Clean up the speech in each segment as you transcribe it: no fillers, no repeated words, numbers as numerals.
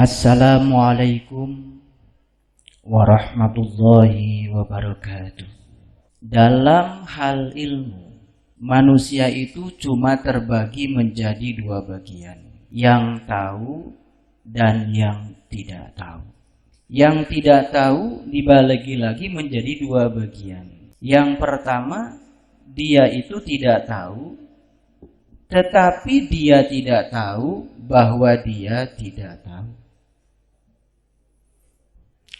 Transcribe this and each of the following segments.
Assalamualaikum warahmatullahi wabarakatuh. Dalam hal ilmu, manusia itu cuma terbagi menjadi dua bagian, yang tahu dan yang tidak tahu. Yang tidak tahu dibagi lagi menjadi dua bagian. Yang pertama, dia itu tidak tahu, tetapi dia tidak tahu bahwa dia tidak tahu.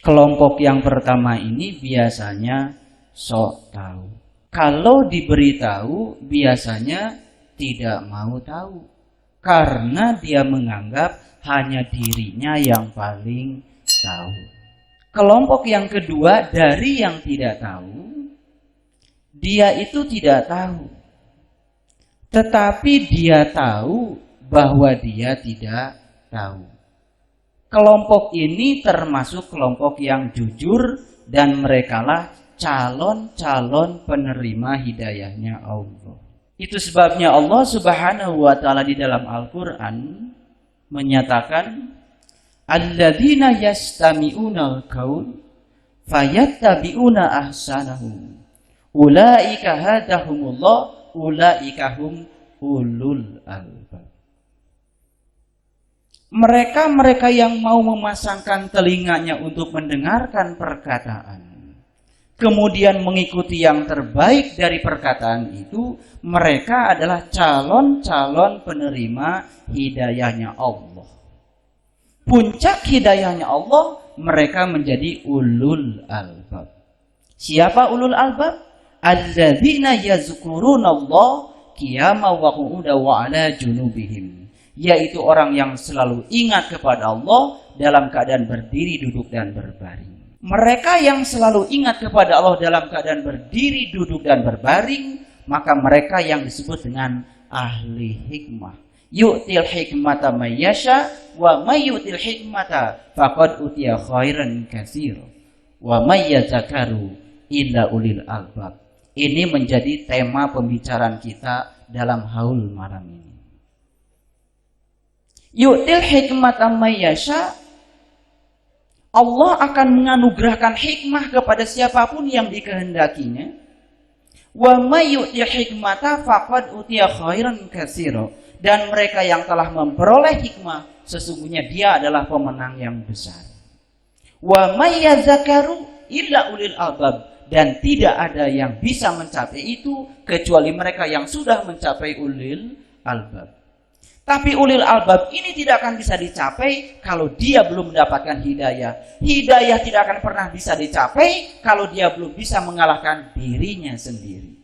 Kelompok yang pertama ini biasanya sok tahu. Kalau diberitahu biasanya tidak mau tahu. Karena dia menganggap hanya dirinya yang paling tahu. Kelompok yang kedua dari yang tidak tahu, dia itu tidak tahu. Tetapi dia tahu bahwa dia tidak tahu. Kelompok ini termasuk kelompok yang jujur dan merekalah calon-calon penerima hidayahnya Allah. Itu sebabnya Allah Subhanahu wa taala di dalam Al-Qur'an menyatakan alladzina yastami'unal qaul fayattabi'una ahsanahu ulaika hadahumullah ulaika hum ulul albab. Mereka yang mau memasangkan telinganya untuk mendengarkan perkataan, kemudian mengikuti yang terbaik dari perkataan itu, mereka adalah calon-calon penerima hidayahnya Allah. Puncak hidayahnya Allah, mereka menjadi ulul albab. Siapa ulul albab? Alladzina yazkurunallah qiyaman wa qu'udan wa 'ala junubihim. Yaitu orang yang selalu ingat kepada Allah dalam keadaan berdiri, duduk, dan berbaring. Mereka yang selalu ingat kepada Allah dalam keadaan berdiri, duduk, dan berbaring, maka mereka yang disebut dengan ahli hikmah. Yu'til hikmata may yasha wa may yu'til hikmata faqad utiya khairan katsir wa may yadzakaru illa ulil albab. Ini menjadi tema pembicaraan kita dalam haul malam ini. Yu'til hikmata may yasha, Allah akan menganugerahkan hikmah kepada siapapun yang dikehendakinya. Wa may yu'til hikmata faqad utiya khairan katsira, dan mereka yang telah memperoleh hikmah sesungguhnya dia adalah pemenang yang besar. Wa may yadzakaru illa ulil albab, dan tidak ada yang bisa mencapai itu kecuali mereka yang sudah mencapai ulil albab. Tapi ulil albab ini tidak akan bisa dicapai kalau dia belum mendapatkan hidayah. Hidayah tidak akan pernah bisa dicapai kalau dia belum bisa mengalahkan dirinya sendiri.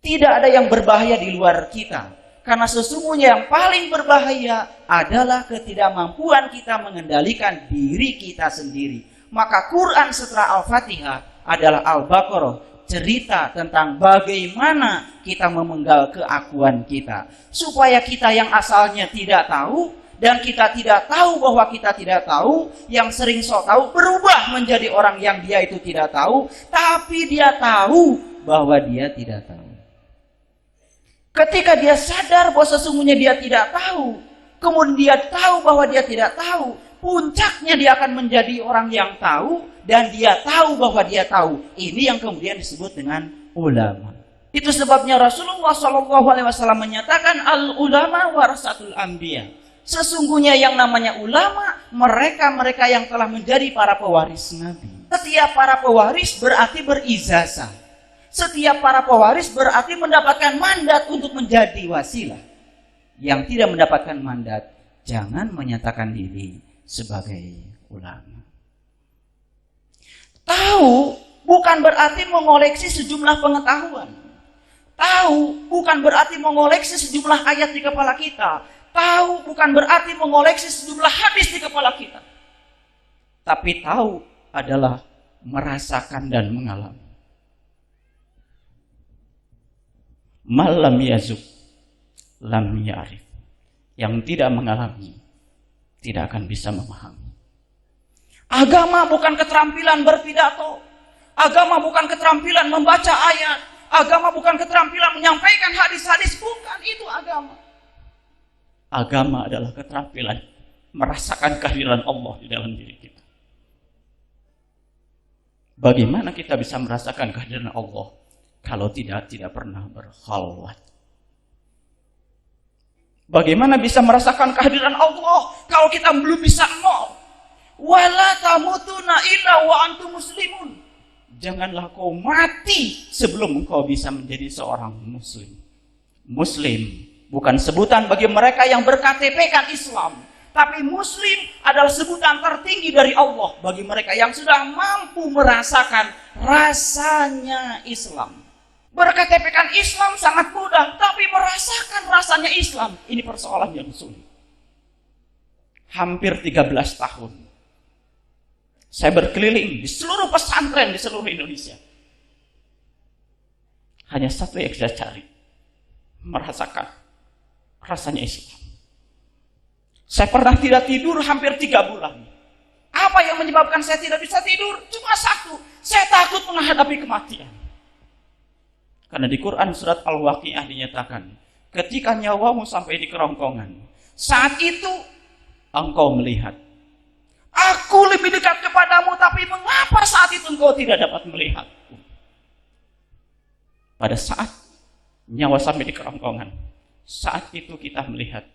Tidak ada yang berbahaya di luar kita. Karena sesungguhnya yang paling berbahaya adalah ketidakmampuan kita mengendalikan diri kita sendiri. Maka Quran setelah Al-Fatihah adalah Al-Baqarah. Cerita tentang bagaimana kita memenggal keakuan kita. Supaya kita yang asalnya tidak tahu, dan kita tidak tahu bahwa kita tidak tahu, yang sering sok tahu, berubah menjadi orang yang dia itu tidak tahu, tapi dia tahu bahwa dia tidak tahu. Ketika dia sadar bahwa sesungguhnya dia tidak tahu, kemudian dia tahu bahwa dia tidak tahu, puncaknya dia akan menjadi orang yang tahu, dan dia tahu bahwa dia tahu. Ini yang kemudian disebut dengan ulama. Itu sebabnya Rasulullah SAW menyatakan al-ulama warasatul anbiya. Sesungguhnya yang namanya ulama, mereka yang telah menjadi para pewaris Nabi. Setiap para pewaris berarti berijazah. Setiap para pewaris berarti mendapatkan mandat untuk menjadi wasilah. Yang tidak mendapatkan mandat, jangan menyatakan diri sebagai ulama. Tahu bukan berarti mengoleksi sejumlah pengetahuan. Tahu bukan berarti mengoleksi sejumlah ayat di kepala kita. Tahu bukan berarti mengoleksi sejumlah hadis di kepala kita. Tapi tahu adalah merasakan dan mengalami. Malam yazuk lam ya'rif. Yang tidak mengalami tidak akan bisa memahami. Agama bukan keterampilan berpidato. Agama bukan keterampilan membaca ayat. Agama bukan keterampilan menyampaikan hadis-hadis. Bukan itu agama. Agama adalah keterampilan merasakan kehadiran Allah di dalam diri kita. Bagaimana kita bisa merasakan kehadiran Allah kalau tidak pernah berkhalwat? Bagaimana bisa merasakan kehadiran Allah kalau kita belum bisa nol? Wala tamutuna illa wa antum muslimun. Janganlah kau mati sebelum engkau bisa menjadi seorang muslim. Muslim bukan sebutan bagi mereka yang berKTP-kan Islam, tapi muslim adalah sebutan tertinggi dari Allah bagi mereka yang sudah mampu merasakan rasanya Islam. BerKTP-kan Islam sangat mudah, tapi merasakan rasanya Islam, ini persoalan yang sulit. Hampir 13 tahun saya berkeliling di seluruh pesantren di seluruh Indonesia. Hanya satu yang saya cari, merasakan rasanya Islam. Saya pernah tidak tidur hampir 3 bulan. Apa yang menyebabkan saya tidak bisa tidur? Cuma satu, saya takut menghadapi kematian. Karena di Quran surat Al-Waqi'ah dinyatakan, ketika nyawamu sampai di kerongkongan, saat itu engkau melihat, aku lebih dekat kepadamu, tapi mengapa saat itu engkau tidak dapat melihatku? Pada saat nyawa sampai di kerongkongan, saat itu kita melihat,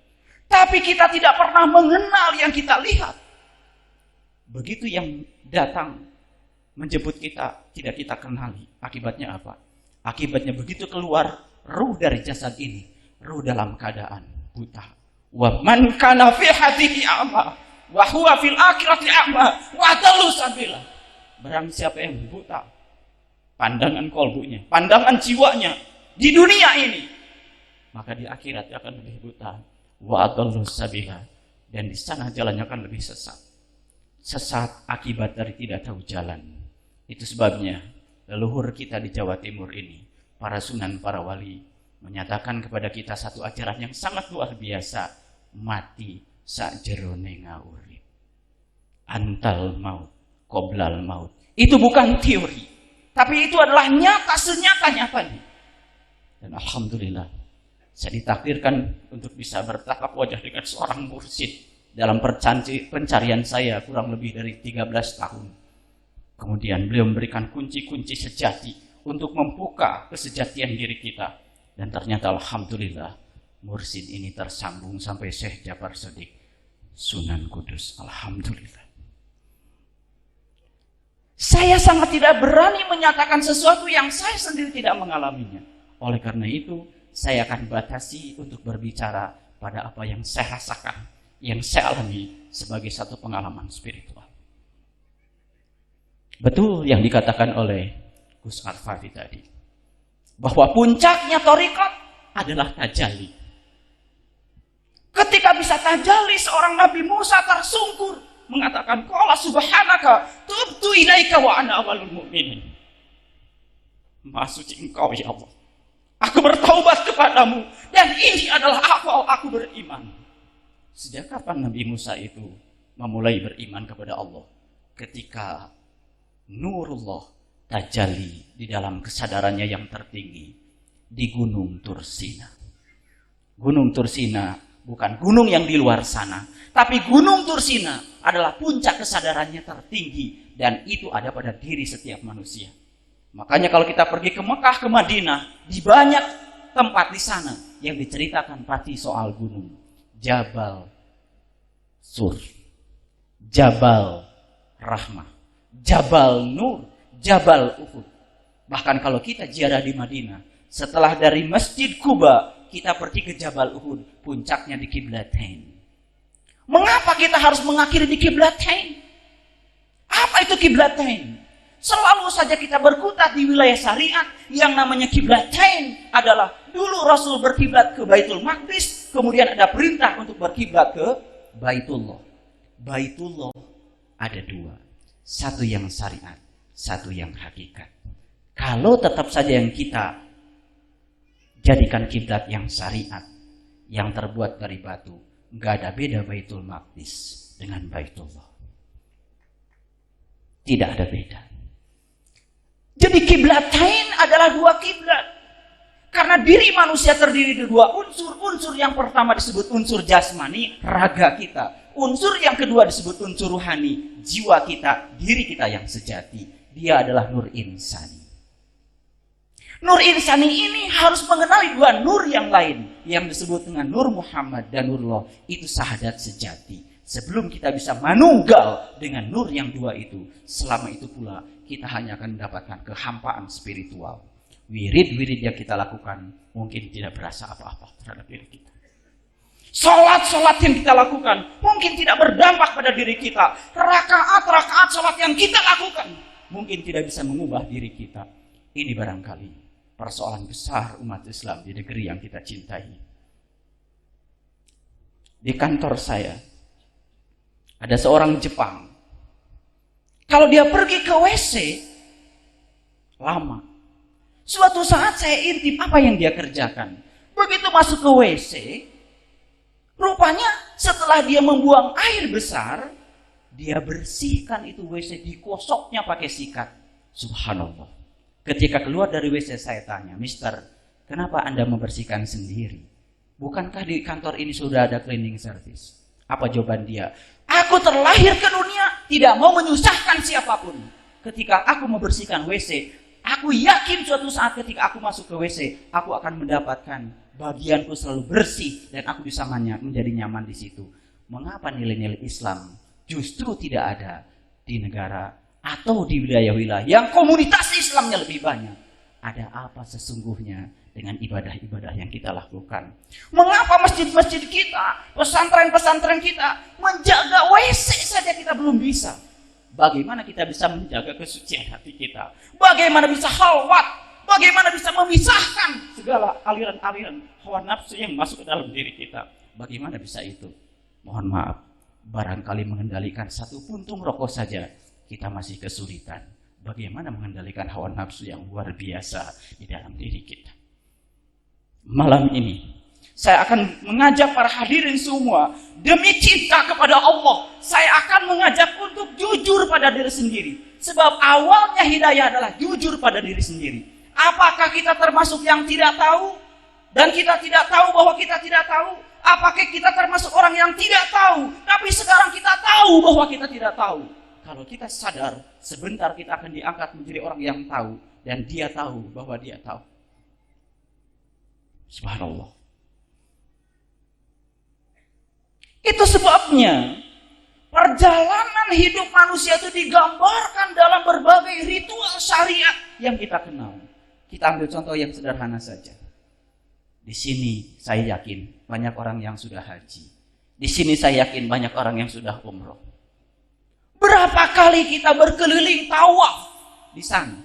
tapi kita tidak pernah mengenal yang kita lihat. Begitu yang datang menjemput kita, tidak kita kenali. Akibatnya apa? Akibatnya begitu keluar ruh dari jasad ini, ruh dalam keadaan buta. Wa man kana fi hatihi a'ma wa huwa fil akhirati a'ma wa adallu sabila. Barang siapa yang buta pandangan kolbunya, pandangan jiwanya di dunia ini, maka di akhirat dia akan lebih buta. Wa adallu sabila, dan di sana jalannya akan lebih sesat. Sesat akibat dari tidak tahu jalan. Itu sebabnya leluhur kita di Jawa Timur ini, para sunan, para wali, menyatakan kepada kita satu ajaran yang sangat luar biasa. Mati sakjerone ngawuri, antal maut qoblal maut. Itu bukan teori, tapi itu adalah nyata, senyata-nyatanya. Dan alhamdulillah, saya ditakdirkan untuk bisa bertatap wajah dengan seorang mursyid dalam pencarian saya kurang lebih dari 13 tahun. Kemudian beliau memberikan kunci-kunci sejati untuk membuka kesejatian diri kita. Dan ternyata alhamdulillah, mursyid ini tersambung sampai Syekh Jafar Shadiq, Sunan Kudus. Alhamdulillah. Saya sangat tidak berani menyatakan sesuatu yang saya sendiri tidak mengalaminya. Oleh karena itu, saya akan batasi untuk berbicara pada apa yang saya rasakan, yang saya alami sebagai satu pengalaman spiritual. Betul yang dikatakan oleh Gus Arfafi tadi, bahwa puncaknya thariqat adalah tajalli. Ketika bisa tajalli, seorang Nabi Musa tersungkur mengatakan, qala subhanaka tubtu ilaika wa ana awwalul mu'minin. Maha suci engkau ya Allah, aku bertaubat kepadamu dan ini adalah awal aku beriman. Sejak kapan Nabi Musa itu memulai beriman kepada Allah? Ketika nurullah tajalli di dalam kesadarannya yang tertinggi di Gunung Tursina. Gunung Tursina bukan gunung yang di luar sana, tapi Gunung Tursina adalah puncak kesadarannya tertinggi, dan itu ada pada diri setiap manusia. Makanya kalau kita pergi ke Mekah, ke Madinah, di banyak tempat di sana yang diceritakan pasti soal gunung. Jabal Sur, Jabal Rahmah, Jabal Nur, Jabal Uhud. Bahkan kalau kita ziarah di Madinah, setelah dari Masjid Quba, kita pergi ke Jabal Uhud, puncaknya di Qiblatain. Mengapa kita harus mengakhiri di Qiblatain? Apa itu Qiblatain? Selalu saja kita berkutat di wilayah syariat yang namanya Qiblatain adalah dulu Rasul berkiblat ke Baitul Maqdis, kemudian ada perintah untuk berkiblat ke Baitullah. Baitullah ada dua, satu yang syariat, satu yang hakikat. Kalau tetap saja yang kita jadikan kiblat yang syariat, yang terbuat dari batu, nggak ada beda Baitul Maqdis dengan Baitullah. Tidak ada beda. Jadi Qiblatain adalah dua kiblat. Karena diri manusia terdiri dari dua unsur. Unsur yang pertama disebut unsur jasmani, raga kita. Unsur yang kedua disebut unsur ruhani, jiwa kita, diri kita yang sejati. Dia adalah nur insani. Nur insani ini harus mengenali dua nur yang lain yang disebut dengan Nur Muhammad dan Nurullah. Itu syahadat sejati. Sebelum kita bisa manunggal dengan nur yang dua itu, selama itu pula kita hanya akan mendapatkan kehampaan spiritual. Wirid-wirid yang kita lakukan mungkin tidak berasa apa-apa terhadap diri kita. Salat-salat yang kita lakukan mungkin tidak berdampak pada diri kita. Rakaat-rakaat salat yang kita lakukan mungkin tidak bisa mengubah diri kita. Ini barangkali persoalan besar umat Islam di negeri yang kita cintai. Di kantor saya ada seorang Jepang. Kalau dia pergi ke WC lama. Suatu saat saya intip apa yang dia kerjakan. Begitu masuk ke WC, rupanya setelah dia membuang air besar, dia bersihkan itu WC, dikosoknya pakai sikat. Subhanallah. Ketika keluar dari WC saya tanya, "Mister, kenapa Anda membersihkan sendiri? Bukankah di kantor ini sudah ada cleaning service?" Apa jawaban dia? "Aku terlahir ke dunia tidak mau menyusahkan siapapun. Ketika aku membersihkan WC, aku yakin suatu saat ketika aku masuk ke WC, aku akan mendapatkan bagianku selalu bersih dan aku bisa menjadi nyaman di situ." Mengapa nilai-nilai Islam justru tidak ada di negara atau di wilayah-wilayah yang komunitas Islamnya lebih banyak? Ada apa sesungguhnya dengan ibadah-ibadah yang kita lakukan? Mengapa masjid-masjid kita, pesantren-pesantren kita menjaga WC saja kita belum bisa? Bagaimana kita bisa menjaga kesucian hati kita? Bagaimana bisa khalwat? Bagaimana bisa memisahkan segala aliran-aliran hawa nafsu yang masuk ke dalam diri kita? Bagaimana bisa itu? Mohon maaf, barangkali mengendalikan satu puntung rokok saja kita masih kesulitan. Bagaimana mengendalikan hawa nafsu yang luar biasa di dalam diri kita? Malam ini saya akan mengajak para hadirin semua, demi cinta kepada Allah, saya akan mengajak untuk jujur pada diri sendiri. Sebab awalnya hidayah adalah jujur pada diri sendiri. Apakah kita termasuk yang tidak tahu? Dan kita tidak tahu bahwa kita tidak tahu? Apakah kita termasuk orang yang tidak tahu, tapi sekarang kita tahu bahwa kita tidak tahu? Kalau kita sadar, sebentar kita akan diangkat menjadi orang yang tahu. Dan dia tahu bahwa dia tahu. Subhanallah. Itu sebabnya perjalanan hidup manusia itu digambarkan dalam berbagai ritual syariat yang kita kenal. Kita ambil contoh yang sederhana saja. Di sini saya yakin banyak orang yang sudah haji. Di sini saya yakin banyak orang yang sudah umroh. Berapa kali kita berkeliling tawaf di sana?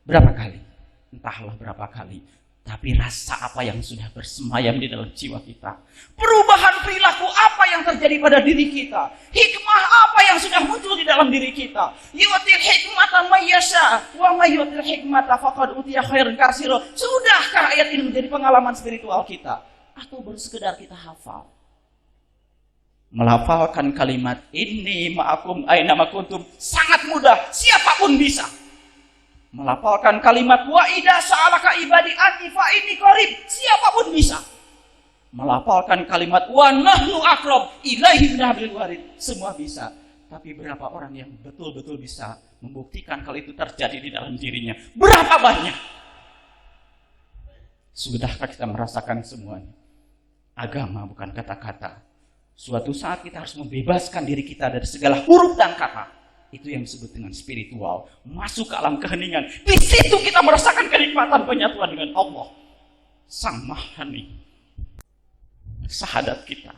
Berapa kali? Entahlah berapa kali. Tapi rasa apa yang sudah bersemayam di dalam jiwa kita? Perubahan perilaku apa yang terjadi pada diri kita? Hikmah apa yang sudah muncul di dalam diri kita? Yu'til hikmata may yasha wa may yu'til hikmata faqad utiya khairan katsira. Sudahkah ayat ini menjadi pengalaman spiritual kita? Atau baru sekedar kita hafal? Melafalkan kalimat inni ma'akum aina ma kuntum sangat mudah, siapapun bisa. Melafalkan kalimat wa idza sa'alaka ibadi anni fa inni qarib, siapapun bisa. Melafalkan kalimat wa nahnu aqrab ilaihi min hablil warid, semua bisa. Tapi berapa orang yang betul-betul bisa membuktikan kalau itu terjadi di dalam dirinya? Berapa banyak? Sudahkah kita merasakan semuanya? Agama bukan kata-kata. Suatu saat kita harus membebaskan diri kita dari segala huruf dan kata. Itu yang disebut dengan spiritual. Masuk ke alam keheningan. Di situ kita merasakan kenikmatan penyatuan dengan Allah. Sang Mahani. Syahadat kita.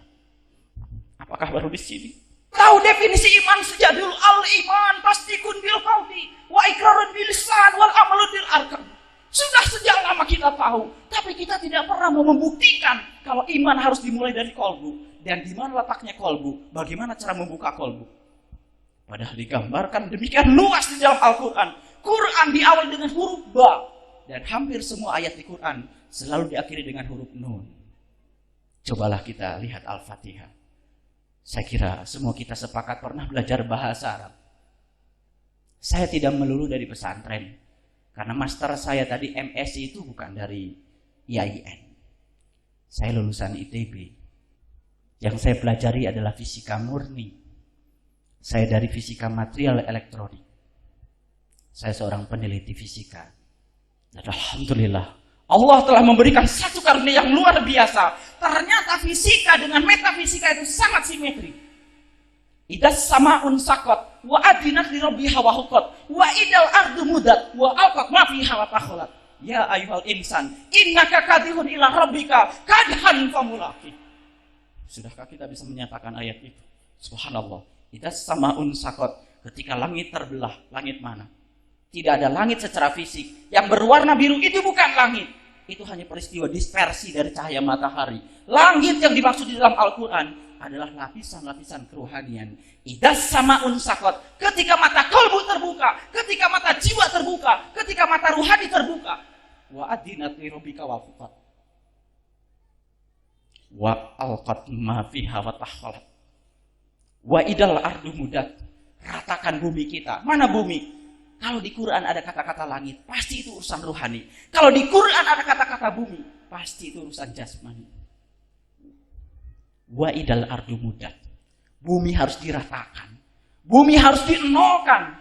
Apakah baru di sini? Tahu definisi iman sejak dulu. Al-iman tasdikun bil qawli wa iqrarun bil lisan wal amalun bil arkan. Sudah sejak lama kita tahu, tapi kita tidak pernah mau membuktikan kalau iman harus dimulai dari kolbu. Dan di mana letaknya kolbu? Bagaimana cara membuka kolbu? Padahal digambarkan demikian luas di dalam Al-Quran. Quran diawali dengan huruf ba. Dan hampir semua ayat di Quran selalu diakhiri dengan huruf nun. Cobalah kita lihat Al-Fatihah. Saya kira semua kita sepakat pernah belajar bahasa Arab. Saya tidak melulu dari pesantren. Karena master saya tadi MSc itu bukan dari IAIN. Saya lulusan ITB. Yang saya pelajari adalah fisika murni. Saya dari fisika material elektronik. Saya seorang peneliti fisika. Dan alhamdulillah, Allah telah memberikan satu karunia yang luar biasa. Ternyata fisika dengan metafisika itu sangat simetri. Idas sama'un sakot, wa adinat li rabbiha wa huqat, wa idal ardu mudat, wa alqat ma fiha wa takhalat. Ya ayyuhal insan, innaka kadihun ila rabbika kadhan famulaqi. Sudahkah kita bisa menyatakan ayat itu? Subhanallah. Idas sama'un sakot, ketika langit terbelah, langit mana? Tidak ada langit secara fisik. Yang berwarna biru itu bukan langit. Itu hanya peristiwa dispersi dari cahaya matahari. Langit yang dimaksud di dalam Al-Quran adalah lapisan-lapisan kerohanian. Idas sama'un sakot, ketika mata kalbu terbuka, ketika mata jiwa terbuka, ketika mata ruhani terbuka. Wa adinat li rabbika wa huqat, wa alqat ma fiha wa takhalat, wa idal ardu mudat. Ratakan bumi kita. Mana bumi? Kalau di Quran ada kata-kata langit, pasti itu urusan rohani. Kalau di Quran ada kata-kata bumi, pasti itu urusan jasmani. Wa idal ardu mudat. Bumi harus diratakan. Bumi harus dienolkan.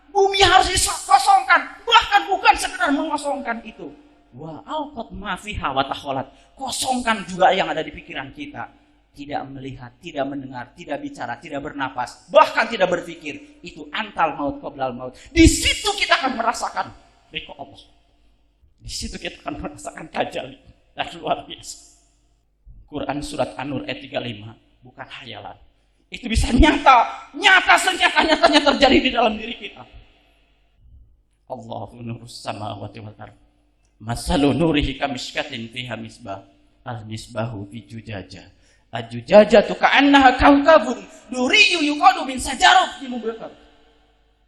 Bumi harus dikosongkan. Bahkan bukan sekedar mengosongkan itu. Wa alqat ma fiha wa takhalat. Kosongkan juga yang ada di pikiran kita. Tidak melihat, tidak mendengar, tidak bicara, tidak bernapas, bahkan tidak berpikir. Itu antal maut qoblal maut. Di situ kita akan merasakan riko Allah. Di situ kita akan merasakan tajalli dan luar biasa. Quran surat An-Nur ayat 35 bukan hayalan. Itu bisa nyata senyata-nyatanya terjadi di dalam diri kita. Allahu nurus samawati wal ardh. Masalu nurihi kamishkatin fiha misbah. Al-misbahu fi zujajah. Ajujajatu ka'annaha kawkabun duriyyu yuqadu min sajaratin mubakar.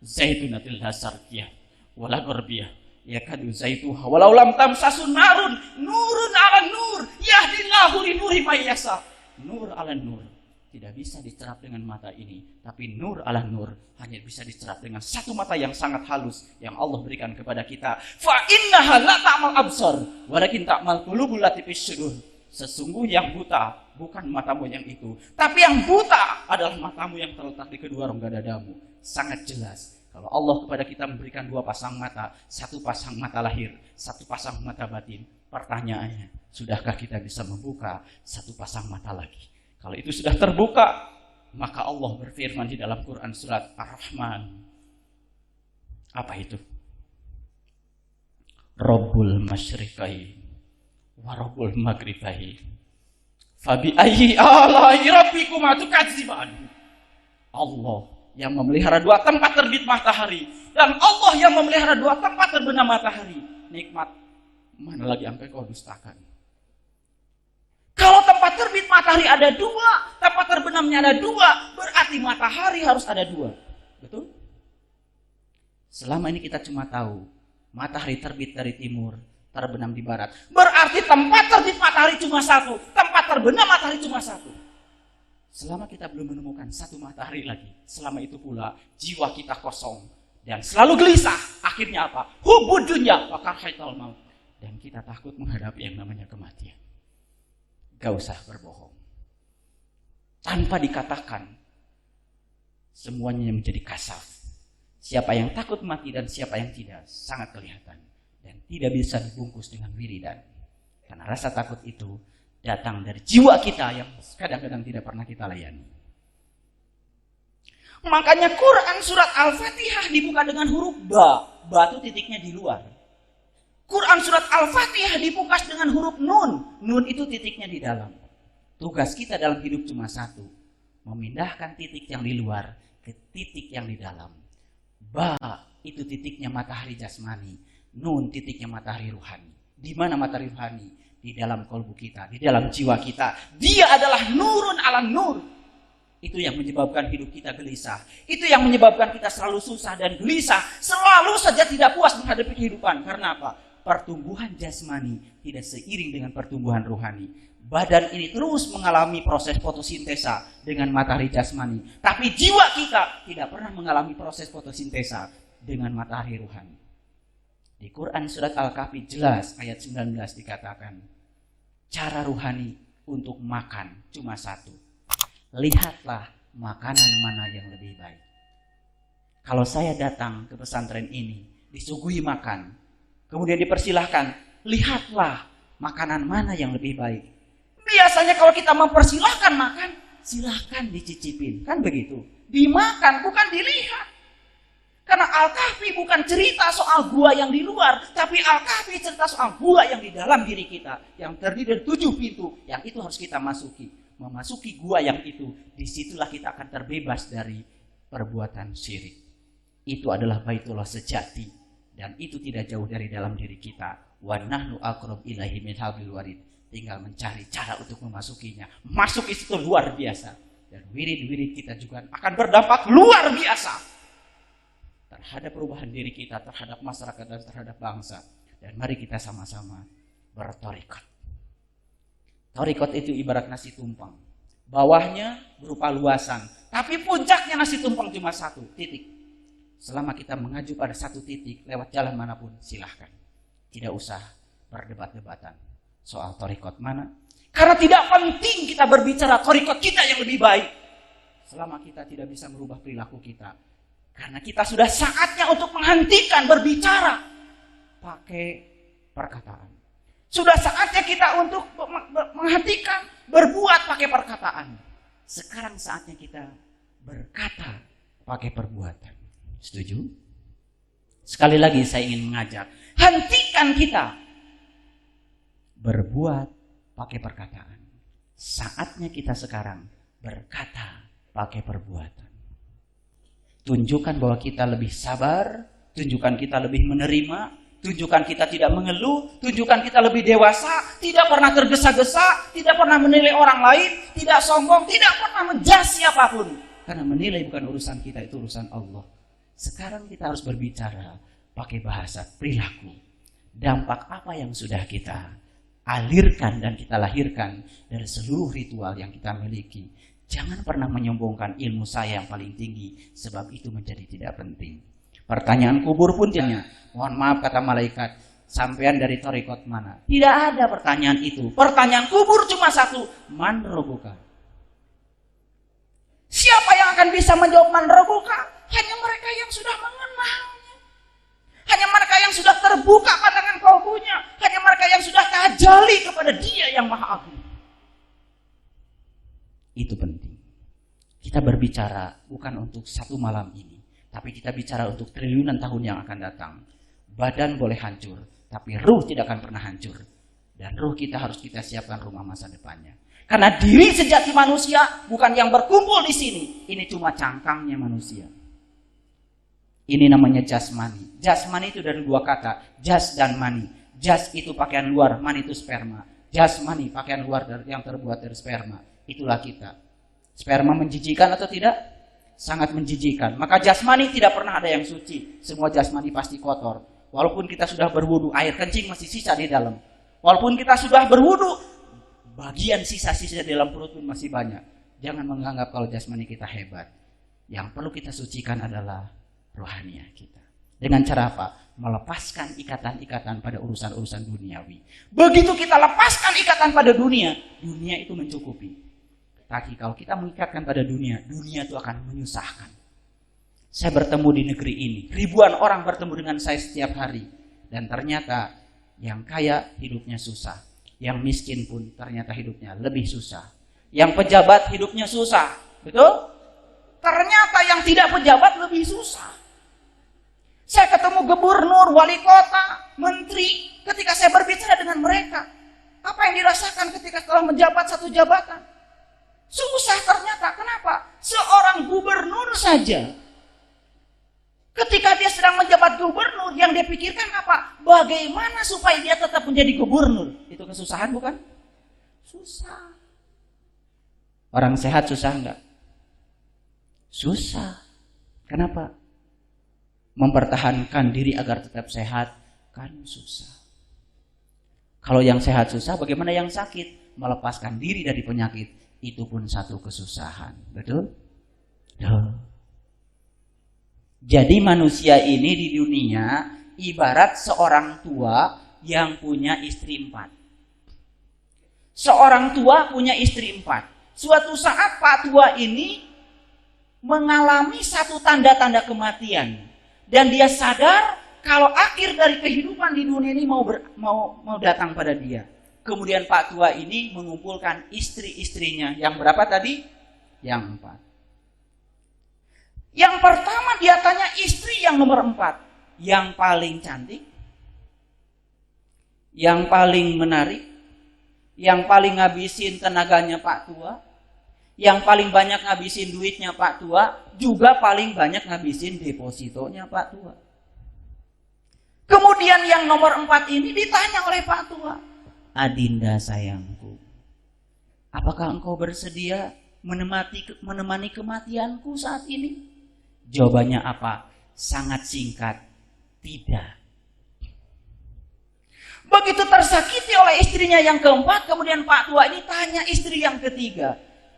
Zaitunatil hasarqiyah wala gharbiyah yakadu zaituha walau lam tamsasun narun nurun 'ala nur yahdillahu li nuri may yasha. Nur 'ala nur tidak bisa dicerap dengan mata ini, tapi nur 'ala nur hanya bisa dicerap dengan satu mata yang sangat halus yang Allah berikan kepada kita. Fa innaha la ta'mal absar walakin ta'mal qulubul lati fis sudur. Sesungguhnya yang buta bukan matamu yang itu, tapi yang buta adalah matamu yang terletak di kedua rongga dadamu. Sangat jelas kalau Allah kepada kita memberikan dua pasang mata, satu pasang mata lahir, satu pasang mata batin. Pertanyaannya, sudahkah kita bisa membuka satu pasang mata lagi? Kalau itu sudah terbuka, maka Allah berfirman di dalam Quran surat Ar-Rahman. Apa itu? Rabbul masyriqain wa rabbul maghribain fabi ayyi ala'i rabbikuma tukadziban. Allah yang memelihara dua tempat terbit matahari dan Allah yang memelihara dua tempat terbenam matahari. Nikmat mana lagi yang kau dustakan? Kalau tempat terbit matahari ada dua, tempat terbenamnya ada dua, berarti matahari harus ada dua. Betul? Selama ini kita cuma tahu matahari terbit dari timur, terbenam di barat. Berarti tempat terbit matahari cuma satu, tempat terbenam matahari cuma satu. Selama kita belum menemukan satu matahari lagi, selama itu pula jiwa kita kosong dan selalu gelisah. Akhirnya apa? Hubbud dunya wa karhatul maut. Dan kita takut menghadapi yang namanya kematian. Gak usah berbohong. Tanpa dikatakan, semuanya menjadi kasaf. Siapa yang takut mati dan siapa yang tidak, sangat kelihatan. Dan tidak bisa dibungkus dengan wiridan. Karena rasa takut itu datang dari jiwa kita yang kadang-kadang tidak pernah kita layani. Makanya Quran surat Al-Fatihah dibuka dengan huruf ba. Ba itu titiknya di luar. Quran surat Al-Fatihah dipungkas dengan huruf nun. Nun itu titiknya di dalam. Tugas kita dalam hidup cuma satu. Memindahkan titik yang di luar ke titik yang di dalam. Ba itu titiknya matahari jasmani. Nun titiknya matahari ruhani. Di mana matahari ruhani? Di dalam kolbu kita, di dalam jiwa kita. Dia adalah nurun ala nur. Itu yang menyebabkan hidup kita gelisah. Itu yang menyebabkan kita selalu susah dan gelisah. Selalu saja tidak puas menghadapi kehidupan. Karena apa? Pertumbuhan jasmani tidak seiring dengan pertumbuhan rohani. Badan ini terus mengalami proses fotosintesa dengan matahari jasmani. Tapi jiwa kita tidak pernah mengalami proses fotosintesa dengan matahari rohani. Di Quran surat Al-Kahfi jelas ayat 19 dikatakan, cara ruhani untuk makan cuma satu. lihatlah makanan mana yang lebih baik. Kalau saya datang ke pesantren ini, disuguhi makan, kemudian dipersilahkan, lihatlah makanan mana yang lebih baik. Biasanya kalau kita mempersilahkan makan, silahkan dicicipin, kan begitu. Dimakan, bukan dilihat. Karena Al-Kahfi bukan cerita soal gua yang di luar, tapi Al-Kahfi cerita soal gua yang di dalam diri kita, yang terdiri dari 7 pintu, yang itu harus kita masuki. Memasuki gua yang itu, disitulah kita akan terbebas dari perbuatan syirik. Itu adalah Baitullah sejati, dan itu tidak jauh dari dalam diri kita. Wa nahnu aqrab ilaihi min hablil warid. Tinggal mencari cara untuk memasukinya. Masuk itu luar biasa, dan wirid-wirid kita juga akan berdampak luar biasa terhadap perubahan diri kita, terhadap masyarakat dan terhadap bangsa. Dan mari kita sama-sama bertorikot. Torikot itu ibarat nasi tumpeng. Bawahnya berupa luasan, tapi puncaknya nasi tumpeng cuma 1 titik. Selama kita mengacu pada 1 titik lewat jalan manapun, silahkan. Tidak usah berdebat-debatan soal torikot mana. Karena tidak penting kita berbicara torikot kita yang lebih baik, selama kita tidak bisa merubah perilaku kita. Karena kita sudah saatnya untuk menghentikan berbicara pakai perkataan. Sudah saatnya kita untuk menghentikan berbuat pakai perkataan. Sekarang saatnya kita berkata pakai perbuatan. Setuju? Sekali lagi saya ingin mengajak, hentikan kita berbuat pakai perkataan. Saatnya kita sekarang berkata pakai perbuatan. Tunjukkan bahwa kita lebih sabar, tunjukkan kita lebih menerima, tunjukkan kita tidak mengeluh, tunjukkan kita lebih dewasa, tidak pernah tergesa-gesa, tidak pernah menilai orang lain, tidak sombong, tidak pernah menjudge siapapun. Karena menilai bukan urusan kita, itu urusan Allah. Sekarang kita harus berbicara pakai bahasa perilaku. Dampak apa yang sudah kita alirkan dan kita lahirkan dari seluruh ritual yang kita miliki. Jangan pernah menyombongkan ilmu saya yang paling tinggi, sebab itu menjadi tidak penting. Pertanyaan kubur pun tanya, mohon maaf kata malaikat, sampean dari torikot mana? Tidak ada pertanyaan itu. Pertanyaan kubur cuma 1, man robuka. Siapa yang akan bisa menjawab man robuka? Hanya mereka yang sudah mengenalnya. Hanya mereka yang sudah terbuka pandangan kalbunya. Hanya mereka yang sudah tajali kepada Dia yang Maha Agung. Itu penting. Kita berbicara bukan untuk 1 malam ini, tapi kita bicara untuk triliunan tahun yang akan datang. Badan boleh hancur, tapi ruh tidak akan pernah hancur. Dan ruh kita harus kita siapkan rumah masa depannya. Karena diri sejati manusia bukan yang berkumpul di sini. Ini cuma cangkangnya manusia. Ini namanya jasmani. Jasmani itu dari 2 kata, jas dan mani. Jas itu pakaian luar, mani itu sperma. Jasmani pakaian luar yang terbuat dari sperma. Itulah kita. Sperma menjijikan atau tidak? Sangat menjijikan. Maka jasmani tidak pernah ada yang suci. Semua jasmani pasti kotor. Walaupun kita sudah berwudu, air kencing masih sisa di dalam. Walaupun kita sudah berwudu, bagian sisa-sisa di dalam perut pun masih banyak. Jangan menganggap kalau jasmani kita hebat. Yang perlu kita sucikan adalah rohaniah kita. Dengan cara apa? Melepaskan ikatan-ikatan pada urusan-urusan duniawi. Begitu kita lepaskan ikatan pada dunia, dunia itu mencukupi. Tapi kalau kita mengikatkan pada dunia, dunia itu akan menyusahkan. Saya bertemu di negeri ini, ribuan orang bertemu dengan saya setiap hari. Dan ternyata yang kaya hidupnya susah. Yang miskin pun ternyata hidupnya lebih susah. Yang pejabat hidupnya susah. Betul? Ternyata yang tidak pejabat lebih susah. Saya ketemu gubernur, wali kota, menteri. Ketika saya berbicara dengan mereka, apa yang dirasakan ketika setelah menjabat 1 jabatan? Susah ternyata. Kenapa? Seorang gubernur saja, ketika dia sedang menjabat gubernur, yang dia pikirkan apa? Bagaimana supaya dia tetap menjadi gubernur? Itu kesusahan bukan? Susah. Orang sehat susah enggak? Susah. Kenapa? Mempertahankan diri agar tetap sehat kan susah. Kalau yang sehat susah, bagaimana yang sakit? Melepaskan diri dari penyakit, itu pun satu kesusahan. Betul? Jadi manusia ini di dunia ibarat seorang tua yang punya istri 4. Seorang tua punya istri 4. Suatu saat Pak Tua ini mengalami satu tanda-tanda kematian. Dan dia sadar kalau akhir dari kehidupan di dunia ini mau datang pada dia. Kemudian Pak Tua ini mengumpulkan istri-istrinya. Yang berapa tadi? Yang 4. Yang pertama dia tanya istri yang nomor 4. Yang paling cantik, yang paling menarik, yang paling ngabisin tenaganya Pak Tua, yang paling banyak ngabisin duitnya Pak Tua, juga paling banyak ngabisin depositonya Pak Tua. Kemudian yang nomor 4 ini ditanya oleh Pak Tua, Adinda sayangku, apakah engkau bersedia menemani kematianku saat ini? Jawabannya apa? Sangat singkat, tidak. Begitu tersakiti oleh istrinya yang keempat, kemudian Pak Tua ini tanya istri yang ketiga,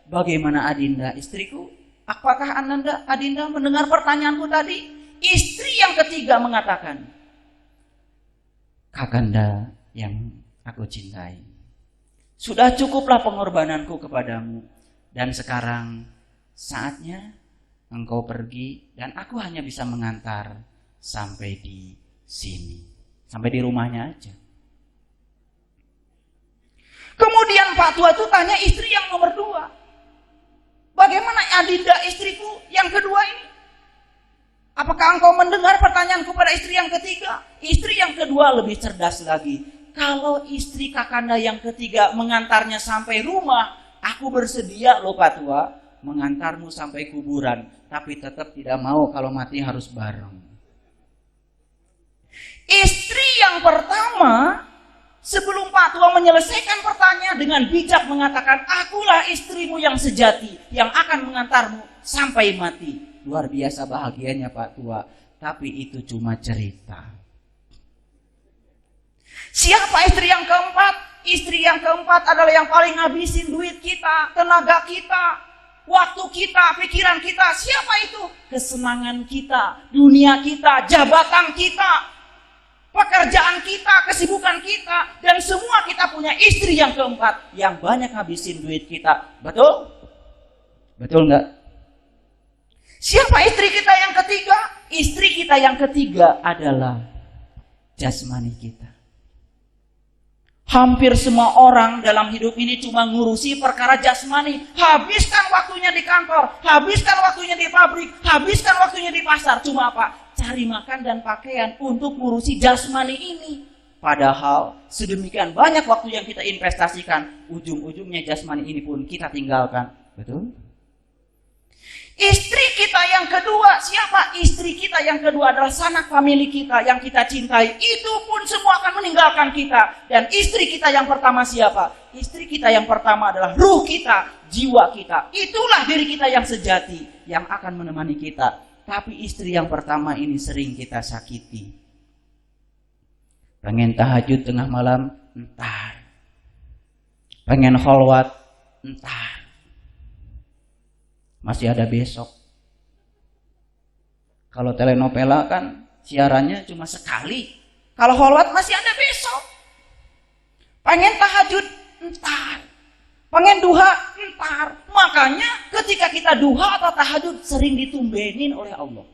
bagaimana Adinda istriku? Apakah Adinda mendengar pertanyaanku tadi? Istri yang ketiga mengatakan, Kakanda yang aku cintai, sudah cukuplah pengorbananku kepadamu, dan sekarang saatnya engkau pergi dan aku hanya bisa mengantar sampai di sini, sampai di rumahnya aja. Kemudian Pak Tua itu tanya istri yang nomor 2, bagaimana Adinda istriku yang kedua ini? Apakah engkau mendengar pertanyaanku pada istri yang ketiga? Istri yang kedua lebih cerdas lagi. Kalau istri Kakanda yang ketiga mengantarnya sampai rumah, aku bersedia loh Pak Tua mengantarmu sampai kuburan, tapi tetap tidak mau kalau mati harus bareng. Istri yang pertama, sebelum Pak Tua menyelesaikan pertanyaan dengan bijak mengatakan, akulah istrimu yang sejati, yang akan mengantarmu sampai mati. Luar biasa bahagianya Pak Tua, tapi itu cuma cerita. Siapa istri yang keempat? Istri yang keempat adalah yang paling ngabisin duit kita, tenaga kita, waktu kita, pikiran kita. Siapa itu? Kesenangan kita, dunia kita, jabatan kita, pekerjaan kita, kesibukan kita, dan semua kita punya istri yang keempat yang banyak ngabisin duit kita. Betul? Betul nggak? Siapa istri kita yang ketiga? Istri kita yang ketiga adalah jasmani kita. Hampir semua orang dalam hidup ini cuma ngurusi perkara jasmani. Habiskan waktunya di kantor, habiskan waktunya di pabrik, habiskan waktunya di pasar. Cuma apa? Cari makan dan pakaian untuk ngurusi jasmani ini. Padahal sedemikian banyak waktu yang kita investasikan, ujung-ujungnya jasmani ini pun kita tinggalkan. Betul? Istri kita yang kedua, siapa? Istri kita yang kedua adalah sanak famili kita yang kita cintai. Itu pun semua akan meninggalkan kita. Dan istri kita yang pertama siapa? Istri kita yang pertama adalah ruh kita, jiwa kita. Itulah diri kita yang sejati, yang akan menemani kita. Tapi istri yang pertama ini sering kita sakiti. Pengen tahajud tengah malam? Entar. Pengen kholwat? Entar. Masih ada besok. Kalau telenovela kan siarannya cuma sekali. Kalau kholwat masih ada besok. Pengen tahajud? Entar. Pengen duha? Entar. Makanya ketika kita duha atau tahajud sering ditumbenin oleh Allah.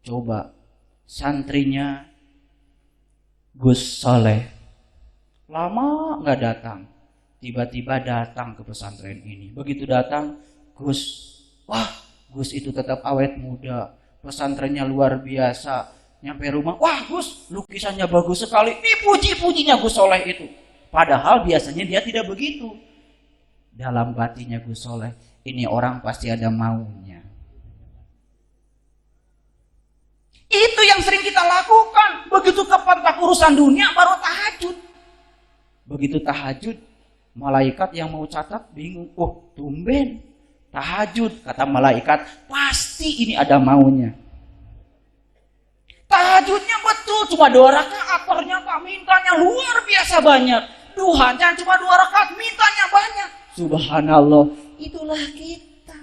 Coba santrinya Gus Soleh lama nggak datang, tiba-tiba datang ke pesantren ini. Begitu datang, Gus, wah Gus itu tetap awet muda, pesantrennya luar biasa. Nyampe rumah, wah Gus lukisannya bagus sekali. Dipuji-pujinya Gus Soleh itu. Padahal biasanya dia tidak begitu. Dalam batinnya Gus Soleh, ini orang pasti ada maunya. Itu yang sering kita lakukan. Begitu kepentak urusan dunia baru tahajud. Begitu tahajud, malaikat yang mau catat bingung. Oh tumben tahajud, kata malaikat, pasti ini ada maunya. Tahajudnya betul, cuma 2 rakaat, ternyata mintanya luar biasa banyak. Duhanya cuma 2 rakaat, mintanya banyak. Subhanallah, itulah kita.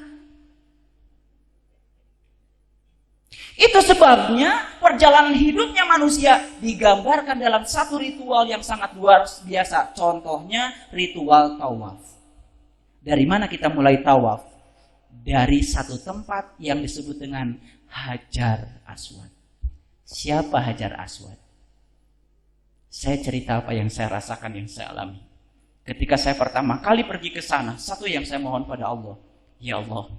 Itu sebabnya perjalanan hidupnya manusia digambarkan dalam satu ritual yang sangat luar biasa. Contohnya ritual tawaf. Dari mana kita mulai tawaf? Dari satu tempat yang disebut dengan Hajar Aswad. Siapa Hajar Aswad? Saya cerita apa yang saya rasakan, yang saya alami. Ketika saya pertama kali pergi ke sana, satu yang saya mohon pada Allah, ya Allah,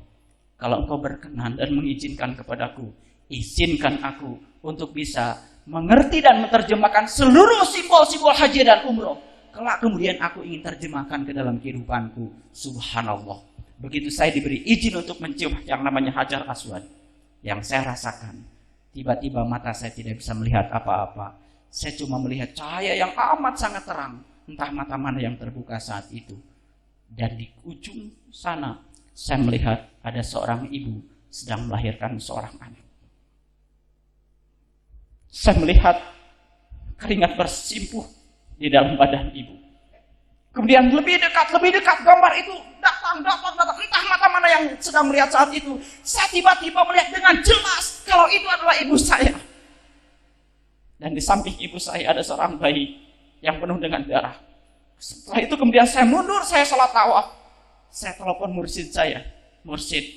kalau Engkau berkenan dan mengizinkan kepadaku, izinkan aku untuk bisa mengerti dan menerjemahkan seluruh simbol-simbol haji dan umroh. Kelak kemudian aku ingin terjemahkan ke dalam kehidupanku. Subhanallah. Begitu saya diberi izin untuk mencium yang namanya Hajar Aswad, yang saya rasakan, tiba-tiba mata saya tidak bisa melihat apa-apa. Saya cuma melihat cahaya yang amat sangat terang. Entah mata mana yang terbuka saat itu. Dan di ujung sana, saya melihat ada seorang ibu sedang melahirkan seorang anak. Saya melihat keringat bersimpuh di dalam badan ibu. Kemudian lebih dekat gambar itu datang. Entah mata mana yang sedang melihat saat itu. Saya tiba-tiba melihat dengan jelas kalau itu adalah ibu saya. Dan di samping ibu saya ada seorang bayi yang penuh dengan darah. Setelah itu kemudian saya mundur, saya salat tawaf. Saya telepon mursyid saya. Mursyid,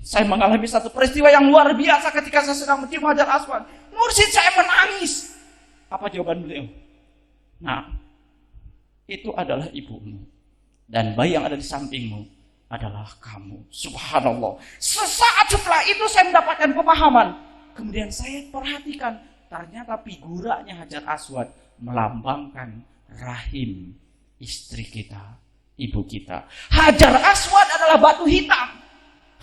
saya mengalami satu peristiwa yang luar biasa ketika saya sedang mencium Hajar Aswad. Mursyid saya menangis. Apa jawaban beliau? Nah, itu adalah ibumu. Dan bayi yang ada di sampingmu adalah kamu. Subhanallah. Sesaat setelah itu saya mendapatkan pemahaman. Kemudian saya perhatikan, ternyata figuranya Hajar Aswad melambangkan rahim istri kita, ibu kita. Hajar Aswad adalah batu hitam.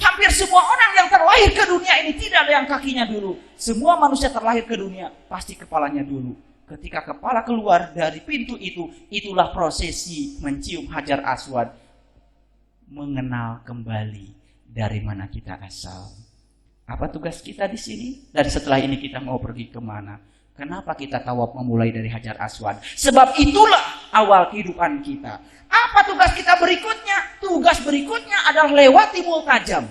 Hampir semua orang yang terlahir ke dunia ini tidak ada yang kakinya dulu. Semua manusia terlahir ke dunia pasti kepalanya dulu. Ketika kepala keluar dari pintu itu, itulah prosesi mencium Hajar Aswad. Mengenal kembali dari mana kita asal. Apa tugas kita di sini? Dan setelah ini kita mau pergi kemana? Kenapa kita tawaf memulai dari Hajar Aswad? Sebab itulah awal kehidupan kita. Apa tugas kita berikutnya? Tugas berikutnya adalah lewati multajam.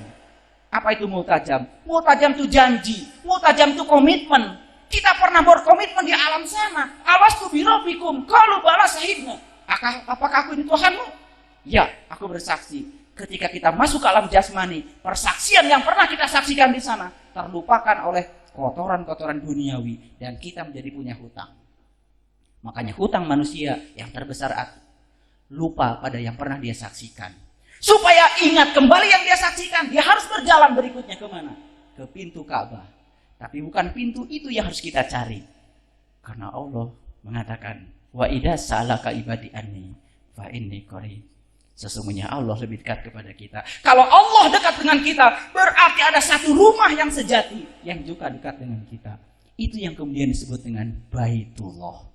Apa itu multajam? Multajam itu janji. Multajam itu komitmen. Kita pernah berkomitmen di alam sana. Alastu birabbikum qalu bala syahidna. Apakah aku ini Tuhanmu? Ya, aku bersaksi. Ketika kita masuk ke alam jasmani, persaksian yang pernah kita saksikan di sana terlupakan oleh kotoran-kotoran duniawi dan kita menjadi punya hutang. Makanya hutang manusia yang terbesar lupa pada yang pernah dia saksikan. Supaya ingat kembali yang dia saksikan, dia harus berjalan berikutnya kemana? Ke pintu Ka'bah. Tapi bukan pintu itu yang harus kita cari. Karena Allah mengatakan, wa idza sa'alaka ibadi anni fa inni qarib. Sesungguhnya Allah lebih dekat kepada kita. Kalau Allah dekat dengan kita, berarti ada satu rumah yang sejati yang juga dekat dengan kita. Itu yang kemudian disebut dengan Baitullah.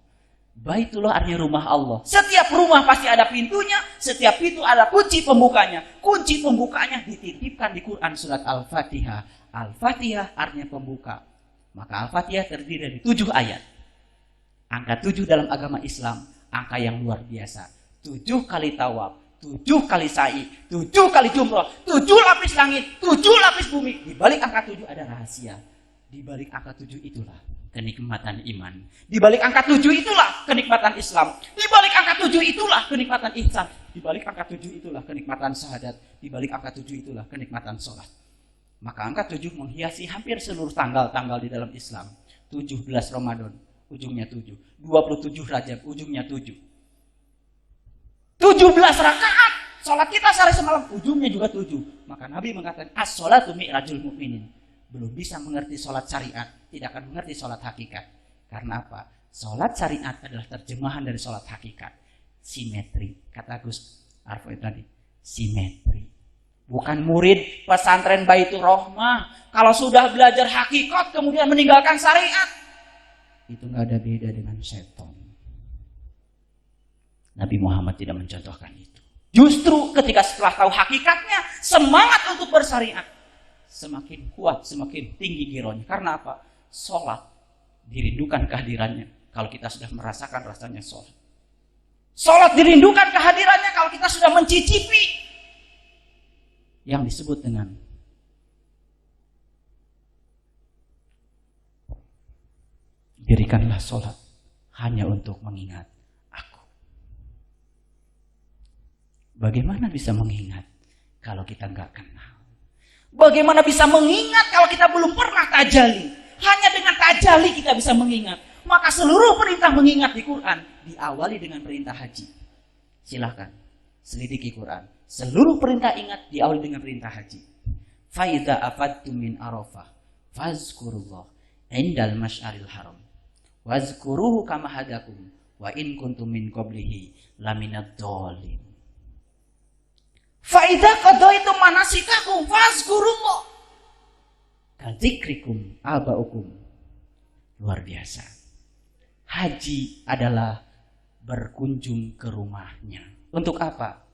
Baitullah artinya rumah Allah. Setiap rumah pasti ada pintunya, setiap pintu ada kunci pembukanya. Kunci pembukanya dititipkan di Quran surat Al-Fatihah. Al-Fatihah artinya pembuka. Maka Al-Fatihah terdiri dari 7 ayat. Angka 7 dalam agama Islam, angka yang luar biasa. 7 kali tawaf, 7 kali sa'i, 7 kali jumrah, 7 lapis langit, 7 lapis bumi. Di balik angka 7 ada rahasia. Di balik angka 7 itulah kenikmatan iman. Di balik angka 7 itulah kenikmatan Islam. Di balik angka 7 itulah kenikmatan ihsan. Di balik angka 7 itulah kenikmatan syahadat. Di balik angka 7 itulah kenikmatan sholat. Maka angka 7 menghiasi hampir seluruh tanggal-tanggal di dalam Islam. 17 Ramadan, ujungnya 7. 27 Rajab, ujungnya 7. 17 rakaat sholat kita sehari semalam, ujungnya juga 7. Maka Nabi mengatakan as-sholatu mi'rajul mu'minin. Belum bisa mengerti sholat syariat, tidak akan mengerti sholat hakikat. Karena apa? Sholat syariat adalah terjemahan dari sholat hakikat. Simetri, kata Gus Arfo tadi. Simetri. Bukan murid pesantren Baitur Rahmah. Kalau sudah belajar hakikat kemudian meninggalkan syariat, itu gak ada beda dengan setan. Nabi Muhammad tidak mencontohkan itu. Justru ketika setelah tahu hakikatnya, semangat untuk bersyariat semakin kuat, semakin tinggi gironya. Karena apa? Sholat dirindukan kehadirannya kalau kita sudah merasakan rasanya sholat. Sholat dirindukan kehadirannya kalau kita sudah mencicipi yang disebut dengan dirikanlah sholat hanya untuk mengingat aku. Bagaimana bisa mengingat kalau kita nggak kenal? Bagaimana bisa mengingat kalau kita belum pernah tajalli? Hanya dengan tajalli kita bisa mengingat. Maka seluruh perintah mengingat di Quran diawali dengan perintah haji. Silahkan selidiki Quran. Seluruh perintah ingat diawali dengan perintah haji. Faidza afadtum min Arafah fazkurullah indal masy'aril haram. Wazkuruhu kama hadakum wa in kuntum min qablihi laminad dhalin. Faidza qadaitum manasikakum fazkurullah kadzikrikum abaukum. Luar biasa. Haji adalah berkunjung ke rumahnya. Untuk apa?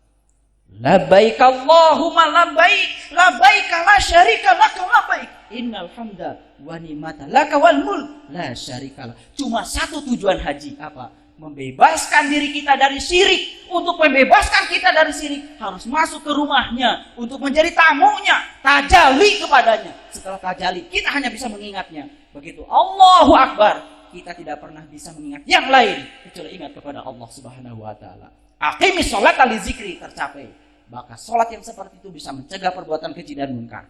Labbaik Allahumma labbaik, labbaik la syarika laka labbaik. Innal hamda wa ni'mata laka wal mulk la syarika lak. Cuma satu tujuan haji, apa? Membebaskan diri kita dari syirik. Untuk membebaskan kita dari syirik harus masuk ke rumahnya untuk menjadi tamunya, tajalli kepadanya. Setelah tajalli kita hanya bisa mengingatnya. Begitu Allahu Akbar, kita tidak pernah bisa mengingat yang lain kecuali ingat kepada Allah Subhanahu wa taala. Aqimis sholata li zikri tercapai. Maka sholat yang seperti itu bisa mencegah perbuatan keji dan munkar.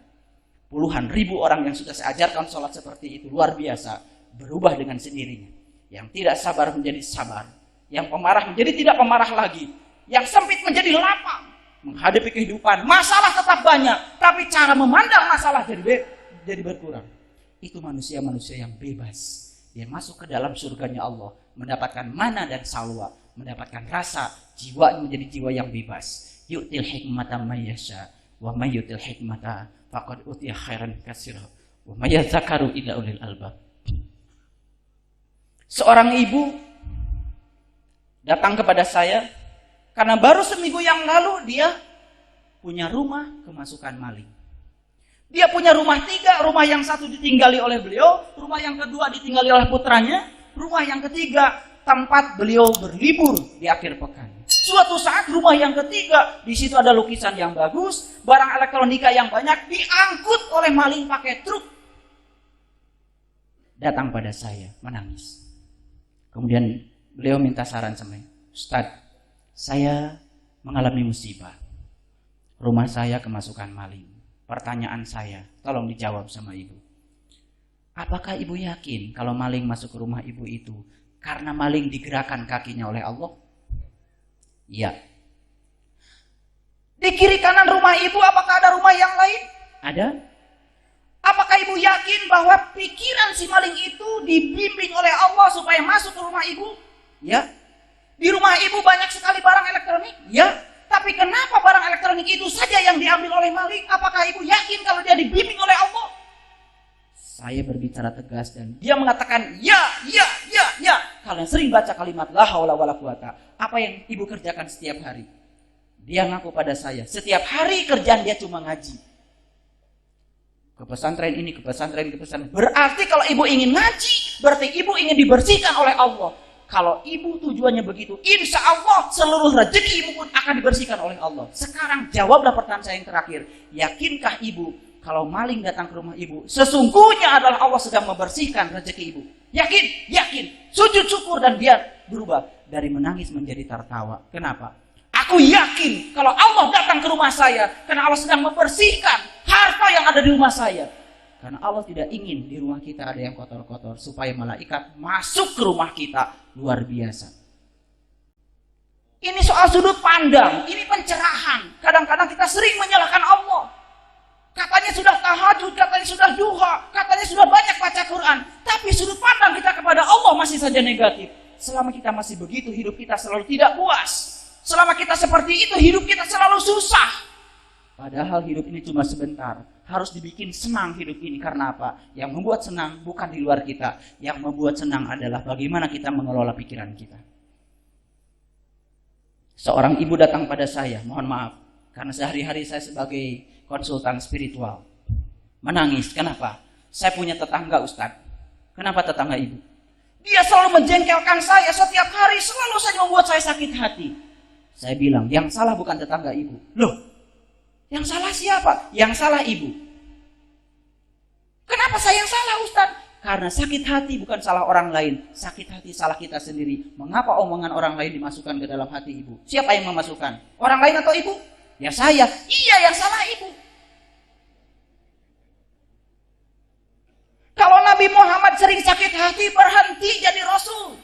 Puluhan ribu orang yang sudah saya ajarkan sholat seperti itu luar biasa, berubah dengan sendirinya. Yang tidak sabar menjadi sabar, yang pemarah menjadi tidak pemarah lagi, yang sempit menjadi lapang. Menghadapi kehidupan, masalah tetap banyak, tapi cara memandang masalah jadi berkurang. Itu manusia-manusia yang bebas. Dia masuk ke dalam surganya Allah, mendapatkan mana dan salwa, mendapatkan rasa, jiwanya menjadi jiwa yang bebas. Yu'til hikmata may yasha wa may yu'til hikmata faqad utiya khairan katsira wa may yadzakaru illa ulil albab. Seorang ibu datang kepada saya karena baru seminggu yang lalu dia punya rumah kemasukan maling. Dia punya rumah 3, rumah yang satu ditinggali oleh beliau, rumah yang kedua ditinggali oleh putranya, rumah yang ketiga tempat beliau berlibur di akhir pekan. Suatu saat rumah yang ketiga, di situ ada lukisan yang bagus, barang elektronika yang banyak, diangkut oleh maling pakai truk. Datang pada saya, menangis. Kemudian beliau minta saran sama saya. Ustaz, saya mengalami musibah. Rumah saya kemasukan maling. Pertanyaan saya, tolong dijawab sama ibu. Apakah ibu yakin kalau maling masuk ke rumah ibu itu karena maling digerakkan kakinya oleh Allah? Ya. Di kiri kanan rumah ibu apakah ada rumah yang lain? Ada. Apakah ibu yakin bahwa pikiran si maling itu dibimbing oleh Allah supaya masuk ke rumah ibu? Ya. Di rumah ibu banyak sekali barang elektronik? Ya. Tapi kenapa barang elektronik itu saja yang diambil oleh maling? Apakah ibu yakin kalau dia dibimbing oleh Allah? Saya berbicara tegas dan dia mengatakan ya. Kalian sering baca kalimat la haula wala quwata. Apa yang ibu kerjakan setiap hari? Dia ngaku pada saya, setiap hari kerjaan dia cuma ngaji. Ke pesantren ini, ke pesantren. Berarti kalau ibu ingin ngaji, berarti ibu ingin dibersihkan oleh Allah. Kalau ibu tujuannya begitu, insya Allah seluruh rezeki ibu pun akan dibersihkan oleh Allah. Sekarang jawablah pertanyaan saya yang terakhir. Yakinkah ibu kalau maling datang ke rumah ibu, sesungguhnya adalah Allah sedang membersihkan rezeki ibu? Yakin. Sujud syukur dan dia berubah dari menangis menjadi tertawa. Kenapa? Aku yakin kalau Allah datang ke rumah saya karena Allah sedang membersihkan harta yang ada di rumah saya. Karena Allah tidak ingin di rumah kita ada yang kotor-kotor supaya malaikat masuk ke rumah kita. Luar biasa. Ini soal sudut pandang, ini pencerahan. Kadang-kadang kita sering menyalahkan Allah. Katanya sudah tahajud, katanya sudah duha, katanya sudah banyak baca Quran. Tapi sudut pandang kita kepada Allah masih saja negatif. Selama kita masih begitu, hidup kita selalu tidak puas. Selama kita seperti itu, hidup kita selalu susah. Padahal hidup ini cuma sebentar. Harus dibikin senang hidup ini. Karena apa? Yang membuat senang bukan di luar kita. Yang membuat senang adalah bagaimana kita mengelola pikiran kita. Seorang ibu datang pada saya, mohon maaf. Karena sehari-hari saya sebagai konsultan spiritual. Menangis, kenapa? Saya punya tetangga Ustaz. Kenapa tetangga ibu? Dia selalu menjengkelkan saya setiap hari. Selalu saja membuat saya sakit hati. Saya bilang, yang salah bukan tetangga ibu. Loh, yang salah siapa? Yang salah ibu. Kenapa saya yang salah Ustaz? Karena sakit hati bukan salah orang lain, sakit hati salah kita sendiri. Mengapa omongan orang lain dimasukkan ke dalam hati ibu? Siapa yang memasukkan? Orang lain atau ibu? Ya saya. Iya, yang salah ibu. Kalau Nabi Muhammad sering sakit hati, berhenti jadi Rasul.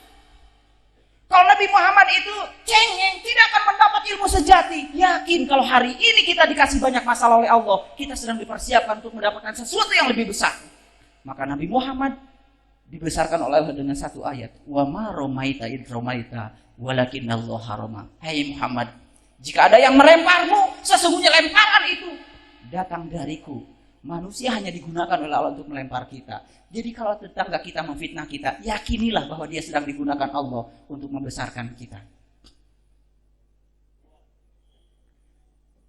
Kalau Nabi Muhammad itu cengeng, tidak akan mendapat ilmu sejati. Yakin kalau hari ini kita dikasih banyak masalah oleh Allah, kita sedang dipersiapkan untuk mendapatkan sesuatu yang lebih besar. Maka Nabi Muhammad dibesarkan oleh Allah dengan satu ayat. Wa ma romaita id romaita walakinnallaha rama. Hai Muhammad, jika ada yang melemparmu, sesungguhnya lemparan itu datang dariku. Manusia hanya digunakan oleh Allah untuk melempar kita. Jadi kalau tetangga kita memfitnah kita, yakinilah bahwa dia sedang digunakan Allah untuk membesarkan kita.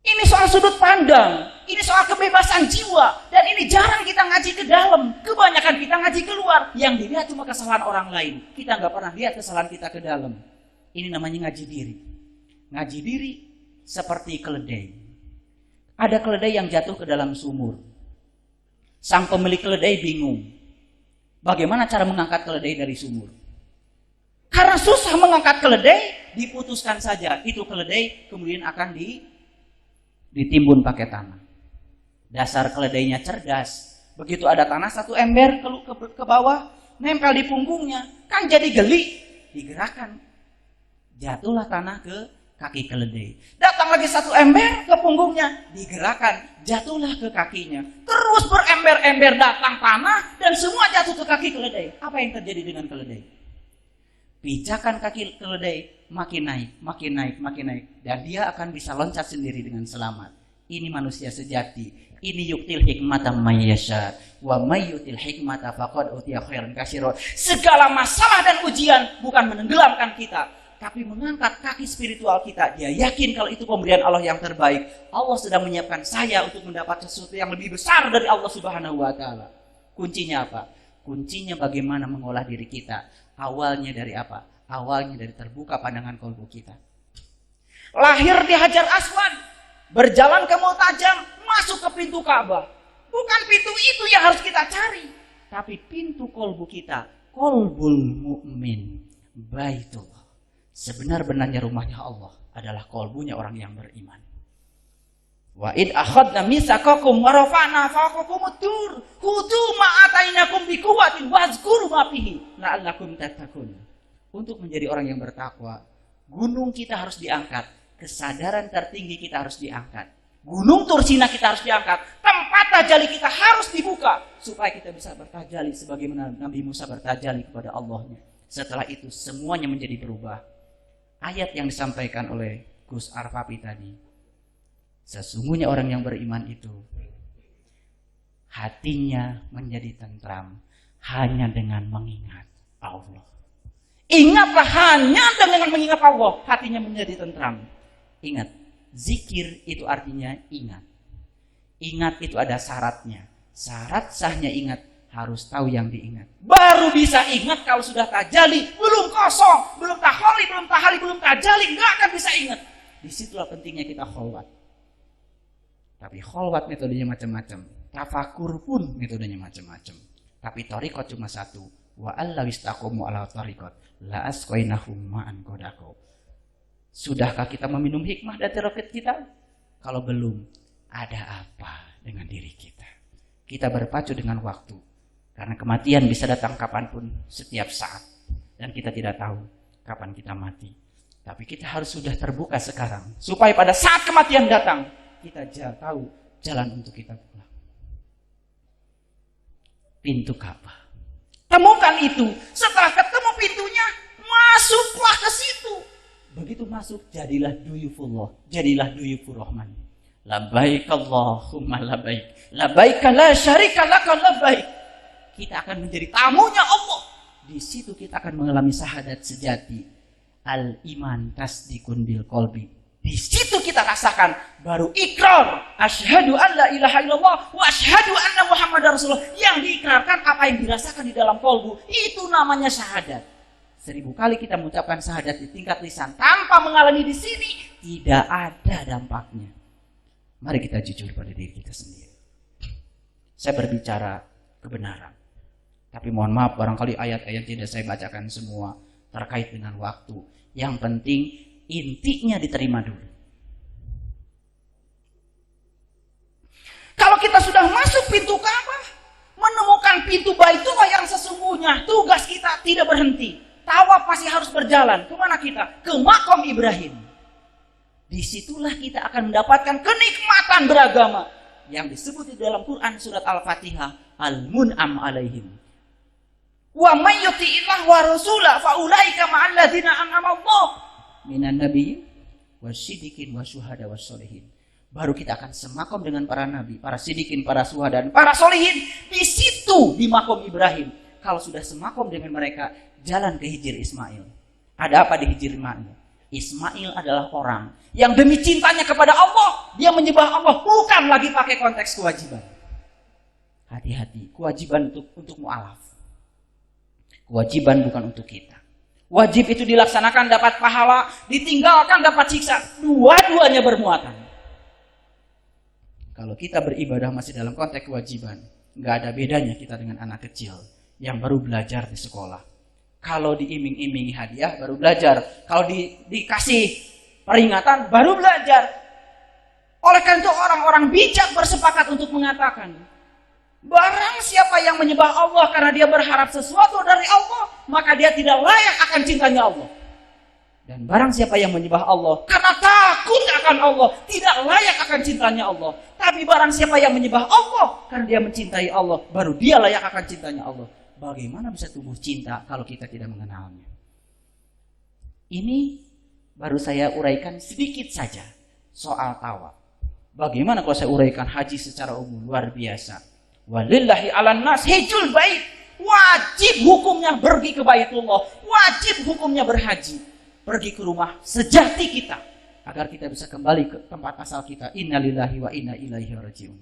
Ini soal sudut pandang, ini soal kebebasan jiwa, dan ini jarang kita ngaji ke dalam. Kebanyakan kita ngaji keluar, yang dilihat cuma kesalahan orang lain. Kita nggak pernah lihat kesalahan kita ke dalam. Ini namanya ngaji diri. Ngaji diri seperti keledai. Ada keledai yang jatuh ke dalam sumur. Sang pemilik keledai bingung. Bagaimana cara mengangkat keledai dari sumur? Karena susah mengangkat keledai, diputuskan saja. Itu keledai kemudian akan ditimbun pakai tanah. Dasar keledainya cerdas. Begitu ada tanah satu ember ke bawah, nempel di punggungnya, kan jadi geli, digerakkan. Jatuhlah tanah ke kaki keledai. Datang lagi satu ember ke punggungnya, digerakkan, jatuhlah ke kakinya. Terus berember-ember datang tanah dan semua jatuh ke kaki keledai. Apa yang terjadi dengan keledai? Pijakan kaki keledai makin naik, makin naik, makin naik, dan dia akan bisa loncat sendiri dengan selamat. Ini manusia sejati. Ini yuktil hikmata mayyasha wa mayyutil hikmata faqad utiya khairan katsiran. Segala masalah dan ujian bukan menenggelamkan kita, tapi mengangkat kaki spiritual kita. Dia yakin kalau itu pemberian Allah yang terbaik. Allah sedang menyiapkan saya untuk mendapat sesuatu yang lebih besar dari Allah Subhanahu wa taala. Kuncinya apa? Kuncinya bagaimana mengolah diri kita. Awalnya dari apa? Awalnya dari terbuka pandangan kalbu kita. Lahir di Hajar Aswad, berjalan ke Mu'tajam, masuk ke pintu Ka'bah. Bukan pintu itu yang harus kita cari, tapi pintu kalbu kita. Qalbul mu'min, Baitullah. Sebenar-benarnya rumahnya Allah adalah kalbunya orang yang beriman. Wa id akhadna mitsaqakum wa rafa'na fawqakumut tur khudhu ma atainakum biquwwatin wazkuru ma fihi la'allakum tattaqun. Untuk menjadi orang yang bertakwa, gunung kita harus diangkat, kesadaran tertinggi kita harus diangkat. Gunung Tursina kita harus diangkat, tempat tajali kita harus dibuka supaya kita bisa bertajali sebagaimana Nabi Musa bertajali kepada Allahnya. Setelah itu semuanya menjadi berubah. Ayat yang disampaikan oleh Gus Arfapi tadi, sesungguhnya orang yang beriman itu hatinya menjadi tentram hanya dengan mengingat Allah. Ingatlah, hanya dengan mengingat Allah hatinya menjadi tentram. Ingat, zikir itu artinya ingat. Ingat itu ada syaratnya. Syarat sahnya ingat harus tahu yang diingat. Baru bisa ingat kalau sudah tajali, belum kosong, belum taholi, belum tahali, belum tajali, nggak akan bisa ingat. Disitulah pentingnya kita kholwat. Tapi kholwat metodenya macam-macam. Tafakur pun metodenya macam-macam. Tapi thariqat cuma satu. Wa allawistaqomu ala thariqat la asqainahum ma'an qadaqo. Sudahkah kita meminum hikmah dari thariqat kita? Kalau belum, ada apa dengan diri kita? Kita berpacu dengan waktu. Karena kematian bisa datang kapanpun, setiap saat. Dan kita tidak tahu kapan kita mati. Tapi kita harus sudah terbuka sekarang. Supaya pada saat kematian datang, kita tahu jalan untuk kita pulang. Pintu Ka'bah. Temukan itu. Setelah ketemu pintunya, masuklah ke situ. Begitu masuk, jadilah duyufullah. Jadilah duyufur rahman. Labbaik Allahumma labbaik. Labbaik la syarika laka labbaik. Kita akan menjadi tamunya Allah. Di situ kita akan mengalami syahadat sejati. Al-iman tasdikun bil qalbi. Di situ kita rasakan baru ikrar. Asyhadu an la ilaha illallah wa asyhadu anna Muhammadar Rasulullah. Yang diikrarkan apa yang dirasakan di dalam kalbu. Itu namanya syahadat. 1000 kali kita mengucapkan syahadat di tingkat lisan tanpa mengalami di sini, tidak ada dampaknya. Mari kita jujur pada diri kita sendiri. Saya berbicara kebenaran. Tapi mohon maaf, barangkali ayat-ayat tidak saya bacakan semua terkait dengan waktu. Yang penting intinya diterima dulu. Kalau kita sudah masuk pintu Ka'bah, menemukan pintu Baitullah yang sesungguhnya, tugas kita tidak berhenti. Tawaf masih harus berjalan. Kemana kita? Ke Maqam Ibrahim. Disitulah kita akan mendapatkan kenikmatan beragama yang disebut di dalam Quran surat Al-Fatihah, Al-Mun'am alaihim. Wa may yuti'illah wa rasulah fa ulaika ma'al ladzina an'ama Allah minan nabiyyin wasyiddiqin wasyuhada wassolihin. Baru kita akan semakom dengan para nabi, para sidikin, para syuhada dan para solihin di situ di Maqam Ibrahim. Kalau sudah semakom dengan mereka, jalan ke Hijr Ismail. Ada apa di Hijr Ismail? Ismail adalah orang yang demi cintanya kepada Allah, dia menyembah Allah, bukan lagi pakai konteks kewajiban. Hati-hati, kewajiban untuk mu'alaf. Kewajiban bukan untuk kita. Wajib itu dilaksanakan dapat pahala, ditinggalkan dapat siksa. Dua-duanya bermuatan. Kalau kita beribadah masih dalam konteks kewajiban, nggak ada bedanya kita dengan anak kecil yang baru belajar di sekolah. Kalau diiming-imingi hadiah, baru belajar. Kalau dikasih peringatan, baru belajar. Oleh karena itu orang-orang bijak bersepakat untuk mengatakan, barang siapa yang menyembah Allah karena dia berharap sesuatu dari Allah, maka dia tidak layak akan cintanya Allah. Dan barang siapa yang menyembah Allah karena takut akan Allah, tidak layak akan cintanya Allah. Tapi barang siapa yang menyembah Allah karena dia mencintai Allah, baru dia layak akan cintanya Allah. Bagaimana bisa tumbuh cinta kalau kita tidak mengenalnya? Ini baru saya uraikan sedikit saja soal tawaf. Bagaimana kalau saya uraikan haji secara umum? Luar biasa. Walillahi 'alan nas hijjul bait. Wajib hukumnya pergi ke Baitullah, wajib hukumnya berhaji. Pergi ke rumah sejati kita agar kita bisa kembali ke tempat asal kita. Innalillahi wa inna ilaihi rajiun.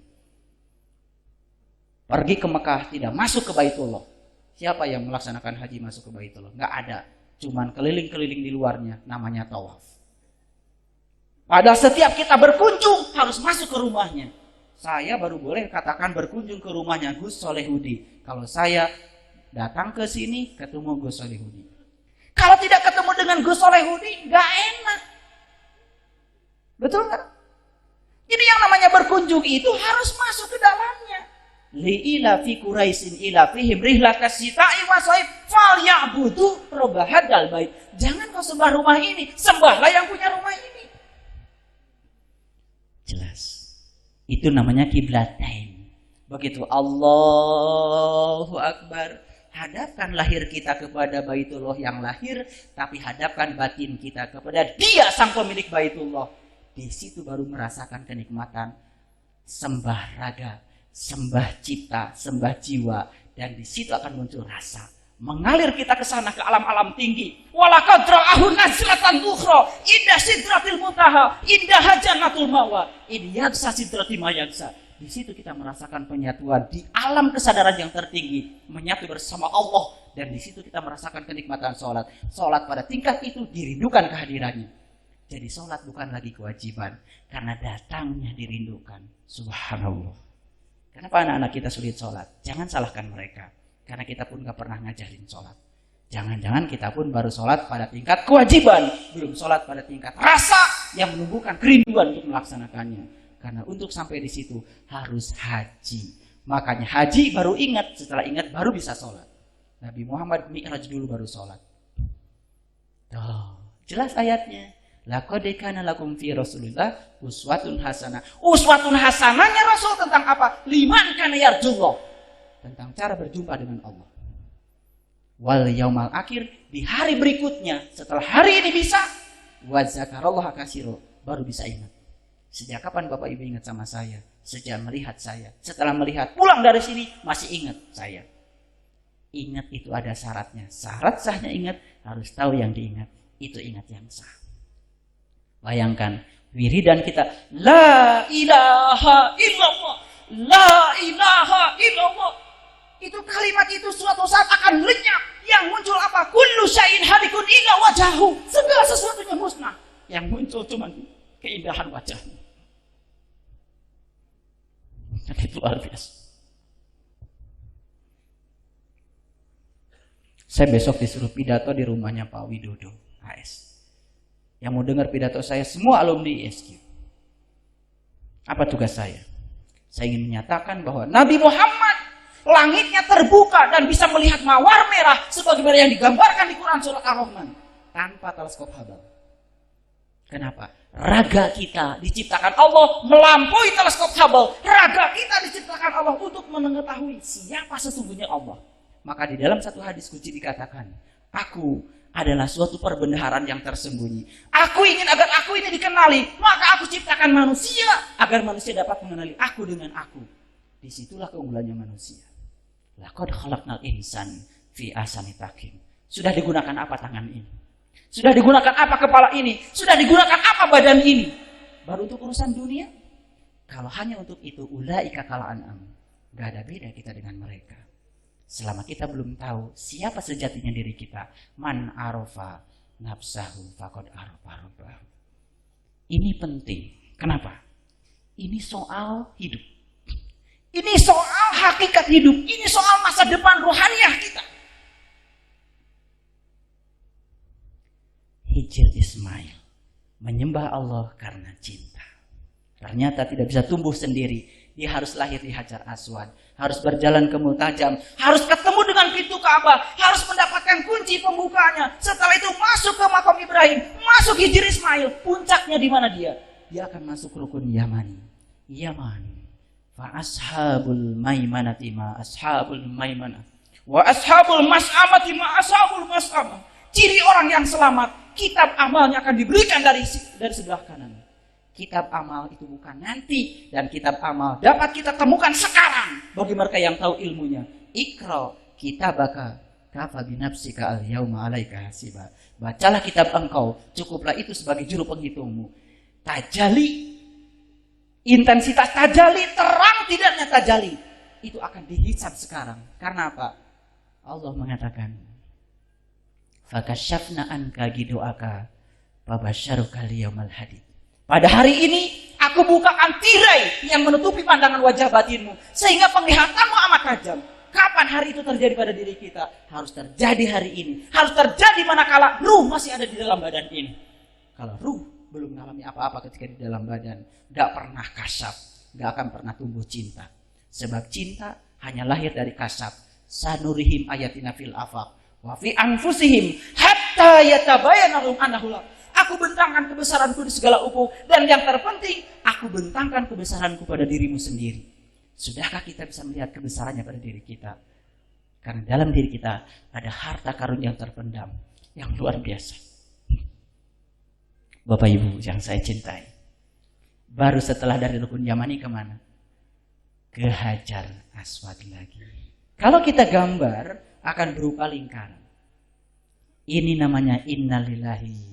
Pergi ke Mekah tidak masuk ke Baitullah. Siapa yang melaksanakan haji masuk ke Baitullah? Enggak ada. Cuman keliling-keliling di luarnya, namanya tawaf. Padahal setiap kita berkunjung harus masuk ke rumahnya. Saya baru boleh katakan berkunjung ke rumahnya Gus Solehudi kalau saya datang ke sini ketemu Gus Solehudi. Kalau tidak ketemu dengan Gus Solehudi, nggak enak. Betul nggak? Jadi yang namanya berkunjung itu harus masuk ke dalamnya. Li'ila fi Quraisyin ila fihim rihlatas sita'i wasaif falyabudu robahadal bait. Jangan kau sembah rumah ini, sembahlah yang punya rumah ini. Jelas. Itu namanya kiblatain. Begitu Allahu Akbar, hadapkan lahir kita kepada Baitullah yang lahir, tapi hadapkan batin kita kepada Dia sang pemilik Baitullah. Di situ baru merasakan kenikmatan sembah raga, sembah cipta, sembah jiwa, dan di situ akan muncul rasa. Mengalir kita ke sana ke alam-alam tinggi. Walaqad ra'ahu nazlatan ukhra inda sidratil muntaha indaha jannatul mawa. Idza sidratil mayaksa. Di situ kita merasakan penyatuan di alam kesadaran yang tertinggi, menyatu bersama Allah, dan di situ kita merasakan kenikmatan sholat. Sholat pada tingkat itu dirindukan kehadirannya. Jadi sholat bukan lagi kewajiban, karena datangnya dirindukan. Subhanallah. Kenapa anak-anak kita sulit sholat? Jangan salahkan mereka, karena kita pun gak pernah ngajarin sholat. Jangan-jangan kita pun baru sholat pada tingkat kewajiban, belum sholat pada tingkat rasa yang menumbuhkan kerinduan untuk melaksanakannya. Karena untuk sampai di situ harus haji. Makanya haji baru ingat, setelah ingat baru bisa sholat. Nabi Muhammad mi'raj dulu baru sholat. Tuh, jelas ayatnya. Laqad kana lakum fi Rasulillah uswatun hasanah. Uswatun hasanahnya Rasul tentang apa? Liman kana yarjullah. Tentang cara berjumpa dengan Allah. Wal yaumal akhir, di hari berikutnya setelah hari ini bisa wa zakarallaha katsira, baru bisa ingat. Sejak kapan Bapak Ibu ingat sama saya? Sejak melihat saya. Setelah melihat pulang dari sini masih ingat saya. Ingat itu ada syaratnya. Syarat sahnya ingat harus tahu yang diingat. Itu ingat yang sah. Bayangkan wiridan kita, la ilaha illallah, la ilaha illallah. Itu kalimat itu suatu saat akan lenyap. Yang muncul apa? Kullu syai'in halikun illa wajhahu. Segala sesuatunya musnah. Yang muncul cuma keindahan wajahnya. Itu luar biasa. Saya besok disuruh pidato di rumahnya Pak Widodo, AS. Yang mau dengar pidato saya semua alumni ISQ. Apa tugas saya? Saya ingin menyatakan bahwa Nabi Muhammad langitnya terbuka dan bisa melihat mawar merah sebagaimana yang digambarkan di Quran surat Ar-Rahman tanpa teleskop Hubble. Kenapa? Raga kita diciptakan Allah melampaui teleskop Hubble. Raga kita diciptakan Allah untuk mengetahui siapa sesungguhnya Allah. Maka di dalam satu hadis qudsi dikatakan, aku adalah suatu perbendaharaan yang tersembunyi. Aku ingin agar aku ini dikenali, maka aku ciptakan manusia agar manusia dapat mengenali aku dengan aku. Disitulah keunggulannya manusia. Laqad khalaqnal insan fi ahsani taqwim. Sudah digunakan apa tangan ini? Sudah digunakan apa kepala ini? Sudah digunakan apa badan ini? Baru untuk urusan dunia? Kalau hanya untuk itu, ulaika kal an'am. Gak ada beda kita dengan mereka. Selama kita belum tahu siapa sejatinya diri kita. Man arofa nafsahu faqad arofa rabbahu. Ini penting. Kenapa? Ini soal hidup. Ini soal hakikat hidup. Ini soal masa depan rohaniah kita. Hijr Ismail menyembah Allah karena cinta. Ternyata tidak bisa tumbuh sendiri. Dia harus lahir di Hajar Aswad, harus berjalan ke Multajam, harus ketemu dengan pintu Ka'bah, harus mendapatkan kunci pembukanya. Setelah itu masuk ke makam Ibrahim, masuk Hijr Ismail. Puncaknya di mana dia? Dia akan masuk rukun Yamani. Yaman. Fa ashabul maimanati ma ashabul maimanah. Wa ashabul mas'amati ma ashabul mas'amah. Ciri orang yang selamat, kitab amalnya akan diberikan dari sebelah kanan. Kitab amal itu bukan nanti, dan kitab amal dapat kita temukan sekarang bagi mereka yang tahu ilmunya. Iqra kitabaka kafa binafsika al-yauma 'alaika hasiba. Bacalah kitab engkau, cukuplah itu sebagai juru penghitungmu. Tajali, intensitas tajali, terang tidaknya tajali, itu akan dihisab sekarang. Karena apa? Allah mengatakan, fakashafna anka gidoaka fabasyaruka liyaumal hadid. Pada hari ini aku bukakan tirai yang menutupi pandangan wajah batinmu sehingga penglihatanmu amat tajam. Kapan hari itu terjadi pada diri kita? Harus terjadi hari ini. Harus terjadi manakala ruh masih ada di dalam badan ini. Kalau ruh belum mengalami apa-apa ketika di dalam badan, gak pernah kasyaf, gak akan pernah tumbuh cinta. Sebab cinta hanya lahir dari kasyaf. Sanurihim ayatina fil afaq wa fi anfusihim hatta yatabayyana lahum annahu haq. Aku bentangkan kebesaranku di segala ufuk, dan yang terpenting, aku bentangkan kebesaranku pada dirimu sendiri. Sudahkah kita bisa melihat kebesarannya pada diri kita? Karena dalam diri kita ada harta karun yang terpendam, yang luar biasa. Bapak Ibu yang saya cintai, baru setelah dari rukun Yamani kemana? Ke Hajar Aswad lagi. Kalau kita gambar, akan berupa lingkaran. Ini namanya innalillahi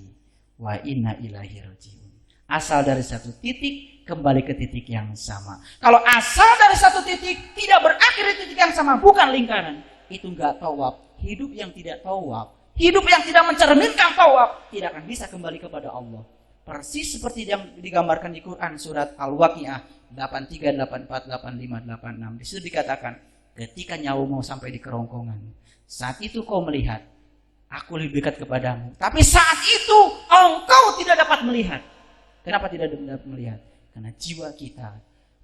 wa inna ilaihi rajiun. Asal dari satu titik, kembali ke titik yang sama. Kalau asal dari satu titik, tidak berakhir di titik yang sama, bukan lingkaran. Itu enggak tawab. Hidup yang tidak tawab, hidup yang tidak mencerminkan tawab, tidak akan bisa kembali kepada Allah. Persis seperti yang digambarkan di Quran surat Al-Waqiah 83, 84, 85, 86. Di situ dikatakan, ketika nyawa mau sampai di kerongkongan, saat itu kau melihat aku lebih dekat kepadamu. Tapi saat itu engkau tidak dapat melihat. Kenapa tidak dapat melihat? Karena jiwa kita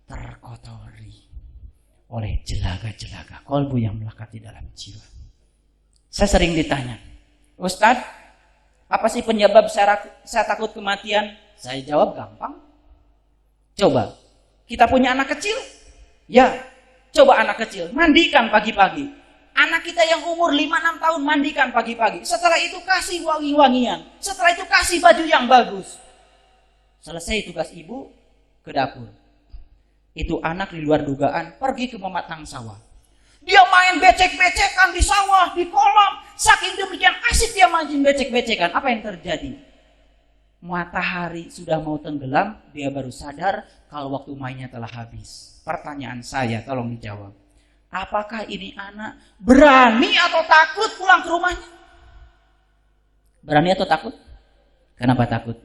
terkotori oleh jelaga-jelaga kolbu yang melekat di dalam jiwa. Saya sering ditanya, Ustadz, apa sih penyebab saya takut kematian? Saya jawab gampang. Coba, kita punya anak kecil? Ya, coba anak kecil, mandikan pagi-pagi. Anak kita yang umur 5-6 tahun mandikan pagi-pagi. Setelah itu kasih wangi-wangian. Setelah itu kasih baju yang bagus. Selesai tugas ibu, ke dapur. Itu anak di luar dugaan pergi ke mematang sawah. Dia main becek-becekan di sawah, di kolam. Saking demikian asik dia main becek-becekan. Apa yang terjadi? Matahari sudah mau tenggelam, dia baru sadar kalau waktu mainnya telah habis. Pertanyaan saya, tolong dijawab. Apakah ini anak berani atau takut pulang ke rumahnya? Berani atau takut? Kenapa takut?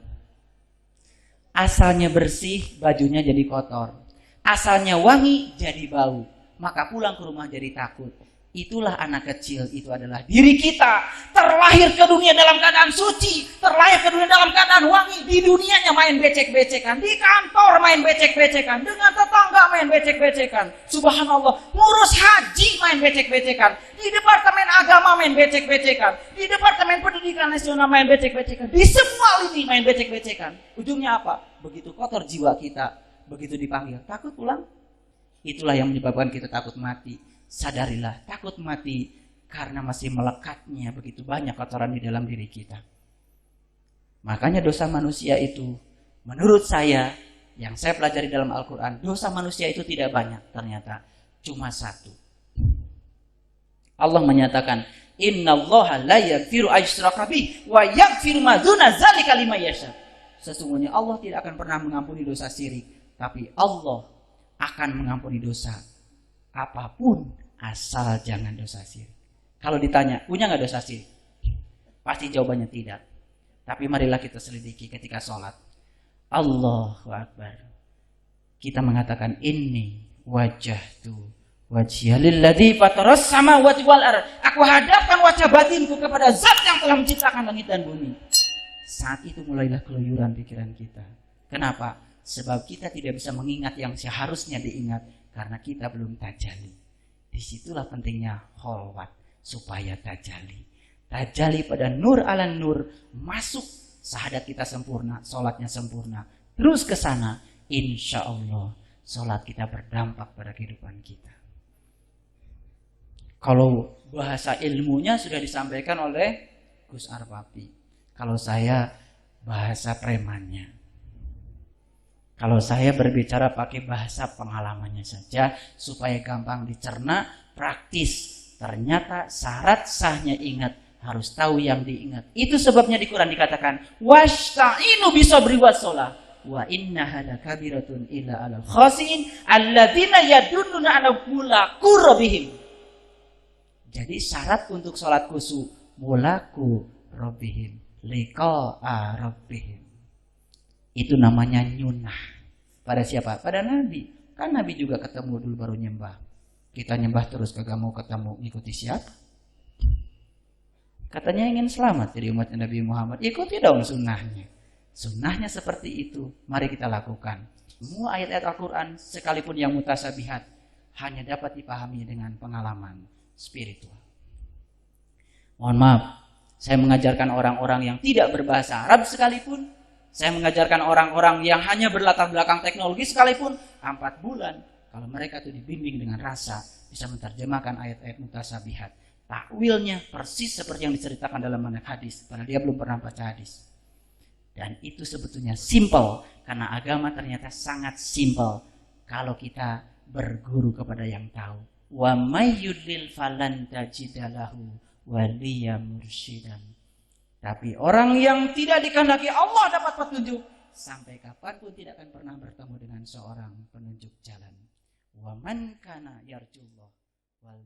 Asalnya bersih, bajunya jadi kotor. Asalnya wangi, jadi bau. Maka pulang ke rumah jadi takut. Itulah anak kecil, itu adalah diri kita. Terlahir ke dunia dalam keadaan suci, terlahir ke dunia dalam keadaan wangi. Di dunianya main becek-becekan, di kantor main becek-becekan, dengan tetangga main becek-becekan. Subhanallah, ngurus haji main becek-becekan, di departemen agama main becek-becekan, di departemen pendidikan nasional main becek-becekan, di semua lini main becek-becekan. Ujungnya apa? Begitu kotor jiwa kita, begitu dipanggil, takut pulang. Itulah yang menyebabkan kita takut mati. Sadarilah, takut mati karena masih melekatnya begitu banyak kotoran di dalam diri kita. Makanya dosa manusia itu, menurut saya, yang saya pelajari dalam Al-Quran, dosa manusia itu tidak banyak, ternyata cuma satu. Allah menyatakan, innallaha la yaghfiru ayyushraka bihi wa yaghfiru ma duna dzalika liman yasha. Sesungguhnya Allah tidak akan pernah mengampuni dosa syirik, tapi Allah akan mengampuni dosa apapun, asal jangan dosa syirik. Kalau ditanya, punya nggak dosa syirik? Pasti jawabannya tidak. Tapi marilah kita selidiki ketika sholat. Allahu Akbar. Kita mengatakan, inni wajjahtu wajhiya lilladzi fataras samawati wal ardh. Aku hadapkan wajah batinku kepada zat yang telah menciptakan langit dan bumi. Saat itu mulailah keluyuran pikiran kita. Kenapa? Sebab kita tidak bisa mengingat yang seharusnya diingat karena kita belum tajalli. Disitulah pentingnya kholwat supaya tajalli. Tajalli pada nur ala nur, masuk syahadat kita sempurna, sholatnya sempurna. Terus ke sana, insya Allah sholat kita berdampak pada kehidupan kita. Kalau bahasa ilmunya sudah disampaikan oleh Gus Arpapi. Kalau saya bahasa premannya. Kalau saya berbicara pakai bahasa pengalamannya saja supaya gampang dicerna, praktis. Ternyata syarat sahnya ingat, harus tahu yang diingat. Itu sebabnya di Quran dikatakan, wasta'inu bisabri wassalah wa innaha lakabiratun illa 'alal khashiin alladzina yadunnuna 'ala mulaqu. Jadi syarat untuk salat khusyuk, mulaqu rabbihim, liqa'a rabbihim. Itu namanya nyunah. Pada siapa? Pada Nabi. Kan Nabi juga ketemu dulu baru nyembah. Kita nyembah terus kagak mau ketemu, ikuti siapa? Katanya ingin selamat jadi umat Nabi Muhammad. Ikuti dong sunnahnya. Sunnahnya seperti itu. Mari kita lakukan. Semua ayat-ayat Al-Quran sekalipun yang mutasabihat hanya dapat dipahami dengan pengalaman spiritual. Mohon maaf, saya mengajarkan orang-orang yang tidak berbahasa Arab sekalipun. Saya mengajarkan orang-orang yang hanya berlatar belakang teknologi sekalipun 4 bulan. Kalau mereka itu dibimbing dengan rasa, bisa menerjemahkan ayat-ayat mutasabihat. Takwilnya persis seperti yang diceritakan dalam manhaj hadis. Padahal dia belum pernah baca hadis. Dan itu sebetulnya simple. Karena agama ternyata sangat simple. Kalau kita berguru kepada yang tahu. Wa may yudlil falan tajidalahu waliya mursyidan. Tapi orang yang tidak dikehendaki Allah dapat petunjuk, sampai kapanpun tidak akan pernah bertemu dengan seorang penunjuk jalan. Wa man kana yarjullah wal